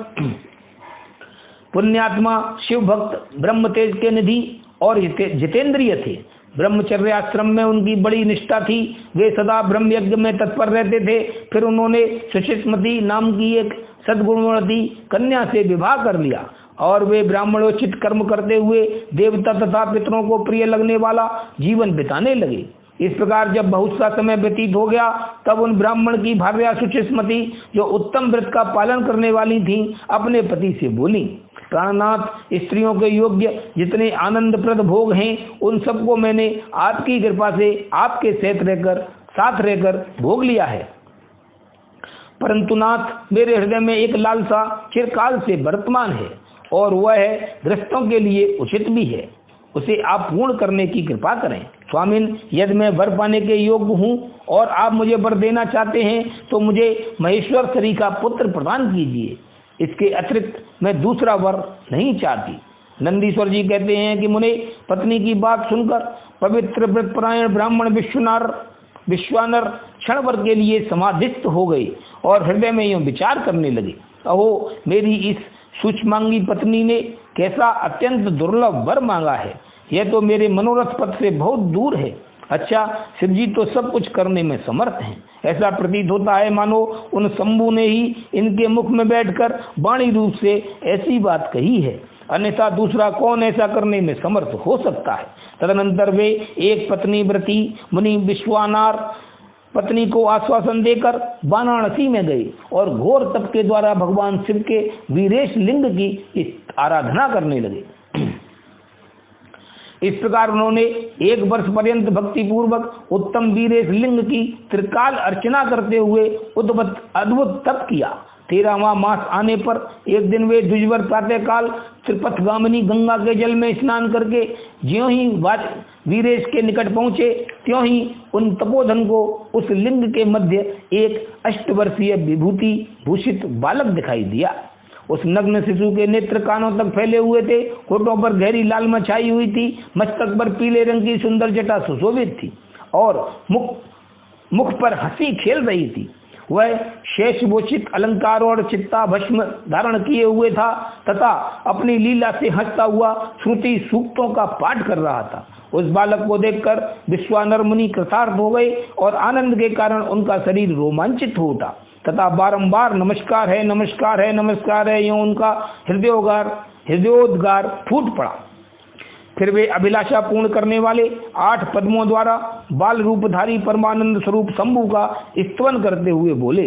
पुण्यात्मा शिव भक्त ब्रह्म तेज के निधि और जितेंद्रिय थे। ब्रह्मचर्य आश्रम में उनकी बड़ी निष्ठा थी। वे सदा ब्रह्म यज्ञ में तत्पर रहते थे। फिर उन्होंने सुचिस्मती नाम की एक सद्गुणवती कन्या से विवाह कर लिया और वे ब्राह्मणोचित कर्म करते हुए देवता तथा पितरों को प्रिय लगने वाला जीवन बिताने लगे। इस प्रकार जब बहुत सा समय व्यतीत हो गया, तब उन ब्राह्मण की भार्या सुचिस्मती, जो उत्तम व्रत का पालन करने वाली थीं, अपने पति से बोली, प्राणनाथ, स्त्रियों के योग्य जितने आनंदप्रद भोग हैं, उन सबको मैंने आपकी कृपा से आपके साथ रहकर भोग लिया है। परंतु नाथ, मेरे हृदय में एक लालसा चिरकाल से वर्तमान है और वह गृहस्थों के लिए उचित भी है। उसे आप पूर्ण करने की कृपा करें। स्वामिन, यदि मैं वर पाने के योग्य हूँ और आप मुझे वर देना चाहते हैं, तो मुझे महेश्वर श्री का पुत्र प्रदान कीजिए। इसके अतिरिक्त मैं दूसरा वर नहीं चाहती। नंदीश्वर जी कहते हैं कि मुने, पत्नी की बात सुनकर पवित्र व्रतपरायण ब्राह्मण विश्वानर क्षण भर के लिए समाधिस्थ हो गए और हृदय में यूं विचार करने लगे, अहो, मेरी इस सूक्ष्मांगी पत्नी ने कैसा अत्यंत दुर्लभ वर मांगा है। यह तो मेरे मनोरथ पथ से बहुत दूर है। अच्छा, शिव जी तो सब कुछ करने में समर्थ हैं। ऐसा प्रतीत होता है मानो उन शंभू ने ही इनके मुख में बैठकर वाणी रूप से ऐसी बात कही है, अन्यथा दूसरा कौन ऐसा करने में समर्थ हो सकता है। तदनंतर वे एक पत्नी व्रती मुनि विश्वानार पत्नी को आश्वासन देकर वाराणसी में गए और घोर तप के द्वारा भगवान शिव के वीरेश लिंग की आराधना करने लगे। इस प्रकार उन्होंने 1 वर्ष पर्यंत भक्ति पूर्वक उत्तम वीरेश लिंग की त्रिकाल अर्चना करते हुए अद्भुत तप किया। 13वां मास आने पर एक दिन वे द्विजवर प्रातः काल त्रिपथगामिनी गंगा के जल में स्नान करके ज्यों ही वीरेश के निकट पहुंचे, त्यों ही उन तपोधन को उस लिंग के मध्य एक 8 वर्षीय विभूति भूषित बालक दिखाई दिया। उस नग्न शिशु के नेत्र कानों तक फैले हुए थे, होठों पर गहरी लालिमा छाई हुई थी, मस्तक पर पीले रंग की सुंदर जटा सुशोभित थी और मुख पर हंसी खेल रही थी। वह शेषभूषित अलंकार और चित्ता भस्म धारण किए हुए था तथा अपनी लीला से हंसता हुआ श्रुति सूक्तों का पाठ कर रहा था। उस बालक को देखकर विश्वानर मुनि कृतार्थ हो गए और आनंद के कारण उनका शरीर रोमांचित हो उठा तथा बारंबार नमस्कार है, नमस्कार है, नमस्कार है, यूं उनका हृदयोद्गार फूट पड़ा। फिर वे अभिलाषा पूर्ण करने वाले 8 पद्मों द्वारा बाल रूपधारी परमानंद स्वरूप शंभु का स्तवन करते हुए बोले।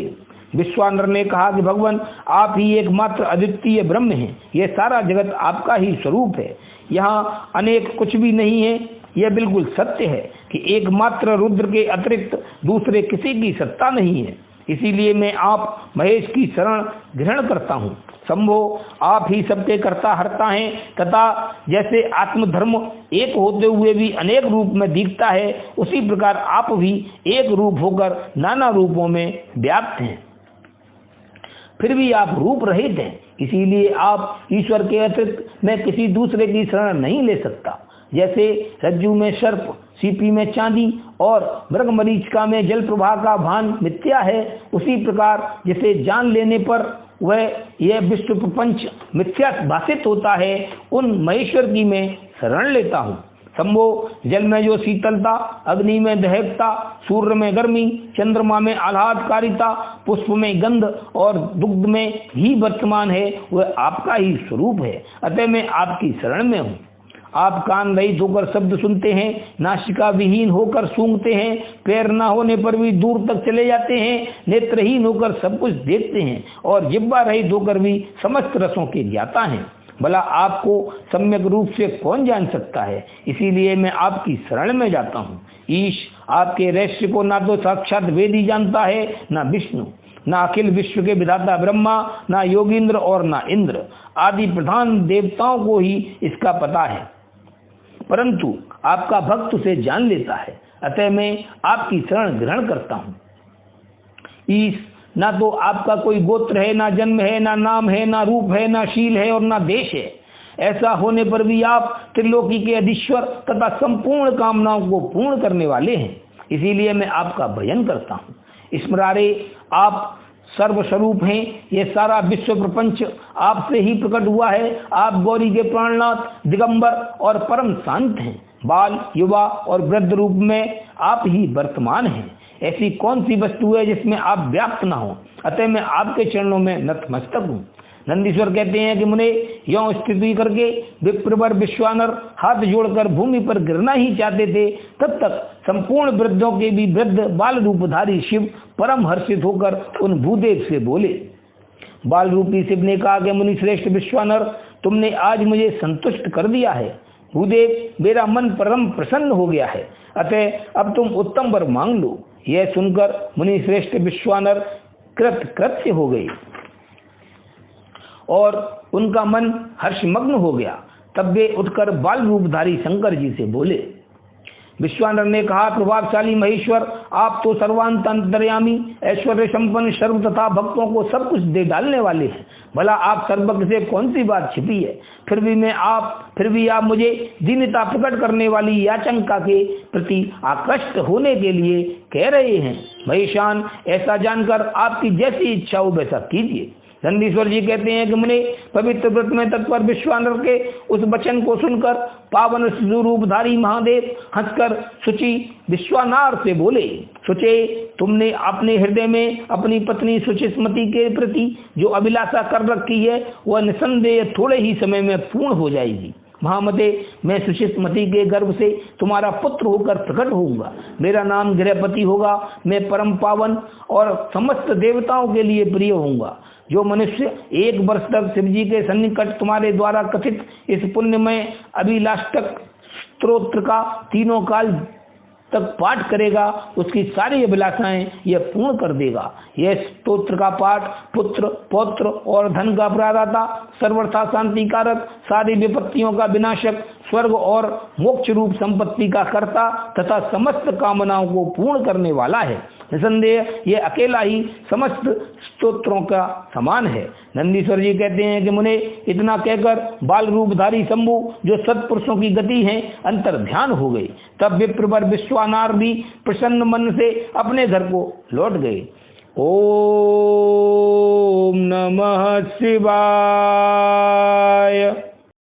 विश्वानर ने कहा कि भगवान, आप ही एकमात्र अद्वितीय ब्रह्म हैं। यह सारा जगत आपका ही स्वरूप है। यहाँ अनेक कुछ भी नहीं है। यह बिल्कुल सत्य है कि एकमात्र रुद्र के अतिरिक्त दूसरे किसी की सत्ता नहीं है। इसीलिए मैं आप महेश की शरण ग्रहण करता हूँ। शंभो, आप ही सबके कर्ता हरता हैं तथा जैसे आत्मधर्म एक होते हुए भी अनेक रूप में दिखता है, उसी प्रकार आप भी एक रूप होकर नाना रूपों में व्याप्त हैं। फिर भी आप रूप रहित हैं। इसीलिए आप ईश्वर के अतिरिक्त मैं किसी दूसरे की शरण नहीं ले सकता। जैसे रज्जु में सर्प, सीपी में चांदी और मृगमरीचिका में जल प्रवाह का भान मिथ्या है, उसी प्रकार जिसे जान लेने पर यह विश्व प्रपंच मिथ्या भाषित होता है, उन महेश्वर की मैं शरण लेता हूँ। शंभो, जल में जो शीतलता, अग्नि में दहकता, सूर्य में गर्मी, चंद्रमा में आह्लादकारिता, पुष्प में गंध और दुग्ध में घी वर्तमान है, वह आपका ही स्वरूप है। अतः मैं आपकी शरण में हूँ। आप कान रहित होकर शब्द सुनते हैं, नासिका विहीन होकर सूंघते हैं, पैर न होने पर भी दूर तक चले जाते हैं, नेत्रहीन होकर सब कुछ देखते हैं और जिह्वा रहित होकर भी समस्त रसों के ज्ञाता हैं। भला आपको सम्यक रूप से कौन जान सकता है। इसीलिए मैं आपकी शरण में जाता हूँ। ईश, आपके रहस्य को ना तो साक्षात वेद ही जानता है, ना विष्णु, ना अखिल विश्व के विधाता ब्रह्मा, ना योगींद्र और ना इंद्र आदि प्रधान देवताओं को ही इसका पता है, परंतु आपका भक्त उसे जान लेता है। अतः मैं आपकी शरण ग्रहण करता हूँ। ईश, ना तो आपका कोई गोत्र है, ना जन्म है, ना नाम है, ना रूप है, ना शील है और ना देश है। ऐसा होने पर भी आप त्रिलोकी के अधीश्वर तथा संपूर्ण कामनाओं को पूर्ण करने वाले हैं। इसीलिए मैं आपका भजन करता हूँ। स्मरारे, आप सर्वस्वरूप हैं। यह सारा विश्व प्रपंच आपसे ही प्रकट हुआ है। आप गौरी के प्राणनाथ, दिगंबर और परम शांत हैं। बाल, युवा और वृद्ध रूप में आप ही वर्तमान हैं। ऐसी कौन सी वस्तु है जिसमें आप व्याप्त ना हो? अतः मैं आपके चरणों में नतमस्तक हूँ। नंदीश्वर कहते हैं कि मुने यों स्थिति करके विप्रवर विश्वानर हाथ जोड़कर भूमि पर गिरना ही चाहते थे, तब तक संपूर्ण वृद्धों के भी वृद्ध बाल रूपधारी शिव परम हर्षित होकर उन भूदेव से बोले। बाल रूपी शिव ने कहा कि मुनि श्रेष्ठ विश्वानर, तुमने आज मुझे संतुष्ट कर दिया है। भूदेव, मेरा मन परम प्रसन्न हो गया है, अतः अब तुम उत्तम वर मांग लो। यह सुनकर मुनि श्रेष्ठ विश्वानर कृतकृत्य हो गए और उनका मन हर्षमग्न हो गया। तब वे उठकर बाल रूपधारी शंकर जी से बोले। विश्वानर ने कहा, प्रभावशाली महेश्वर, आप तो सर्वांत अंतर्यामी, ऐश्वर्य संपन्न, सर्व तथा भक्तों को सब कुछ दे डालने वाले हैं। भला आप सर्वज्ञ से कौन सी बात छिपी है? फिर भी आप मुझे दीनता प्रकट करने वाली याचंका के प्रति आकृष्ट होने के लिए कह रहे हैं। महेशान, ऐसा जानकर आपकी जैसी इच्छा हो वैसा कीजिए। नंदीश्वर जी कहते हैं कि मुने पवित्र व्रत में तत्पर विश्वानर के उस वचन को सुनकर पावन स्वरूपधारी महादेव हंसकर शुचि विश्वानार से बोले। शुचे, तुमने अपने हृदय में अपनी पत्नी सुचिस्मति के प्रति जो अभिलाषा कर रखी है वह निसंदेह थोड़े ही समय में पूर्ण हो जाएगी। महामते, मैं सुचिस्मति के गर्भ से तुम्हारा पुत्र होकर प्रकट होऊंगा। मेरा नाम गृहपति होगा। मैं परम पावन और समस्त देवताओं के लिए प्रिय होऊंगा। जो मनुष्य 1 वर्ष तक शिवजी के सन्निकट तुम्हारे द्वारा कथित इस पुण्यमय अभिलाष्टक स्तोत्र का 3 काल तक पाठ करेगा, उसकी सारी अभिलाषाएं यह पूर्ण कर देगा। यह स्तोत्र का पाठ पुत्र, पौत्र और धन का प्रदाता, सर्वथा शांतिकारक, सारी विपत्तियों का विनाशक, स्वर्ग और मोक्ष रूप संपत्ति का कर्ता तथा समस्त कामनाओं को पूर्ण करने वाला है। निसंदेह ये अकेला ही समस्त स्तोत्रों का समान है। नंदीश्वर जी कहते हैं कि मुने इतना कहकर बाल रूपधारी शंभु, जो सत्पुरुषों की गति है, अंतर ध्यान हो गए। तब विप्रवर विश्वानार भी प्रसन्न मन से अपने घर को लौट गए। ओम नमः शिवाय।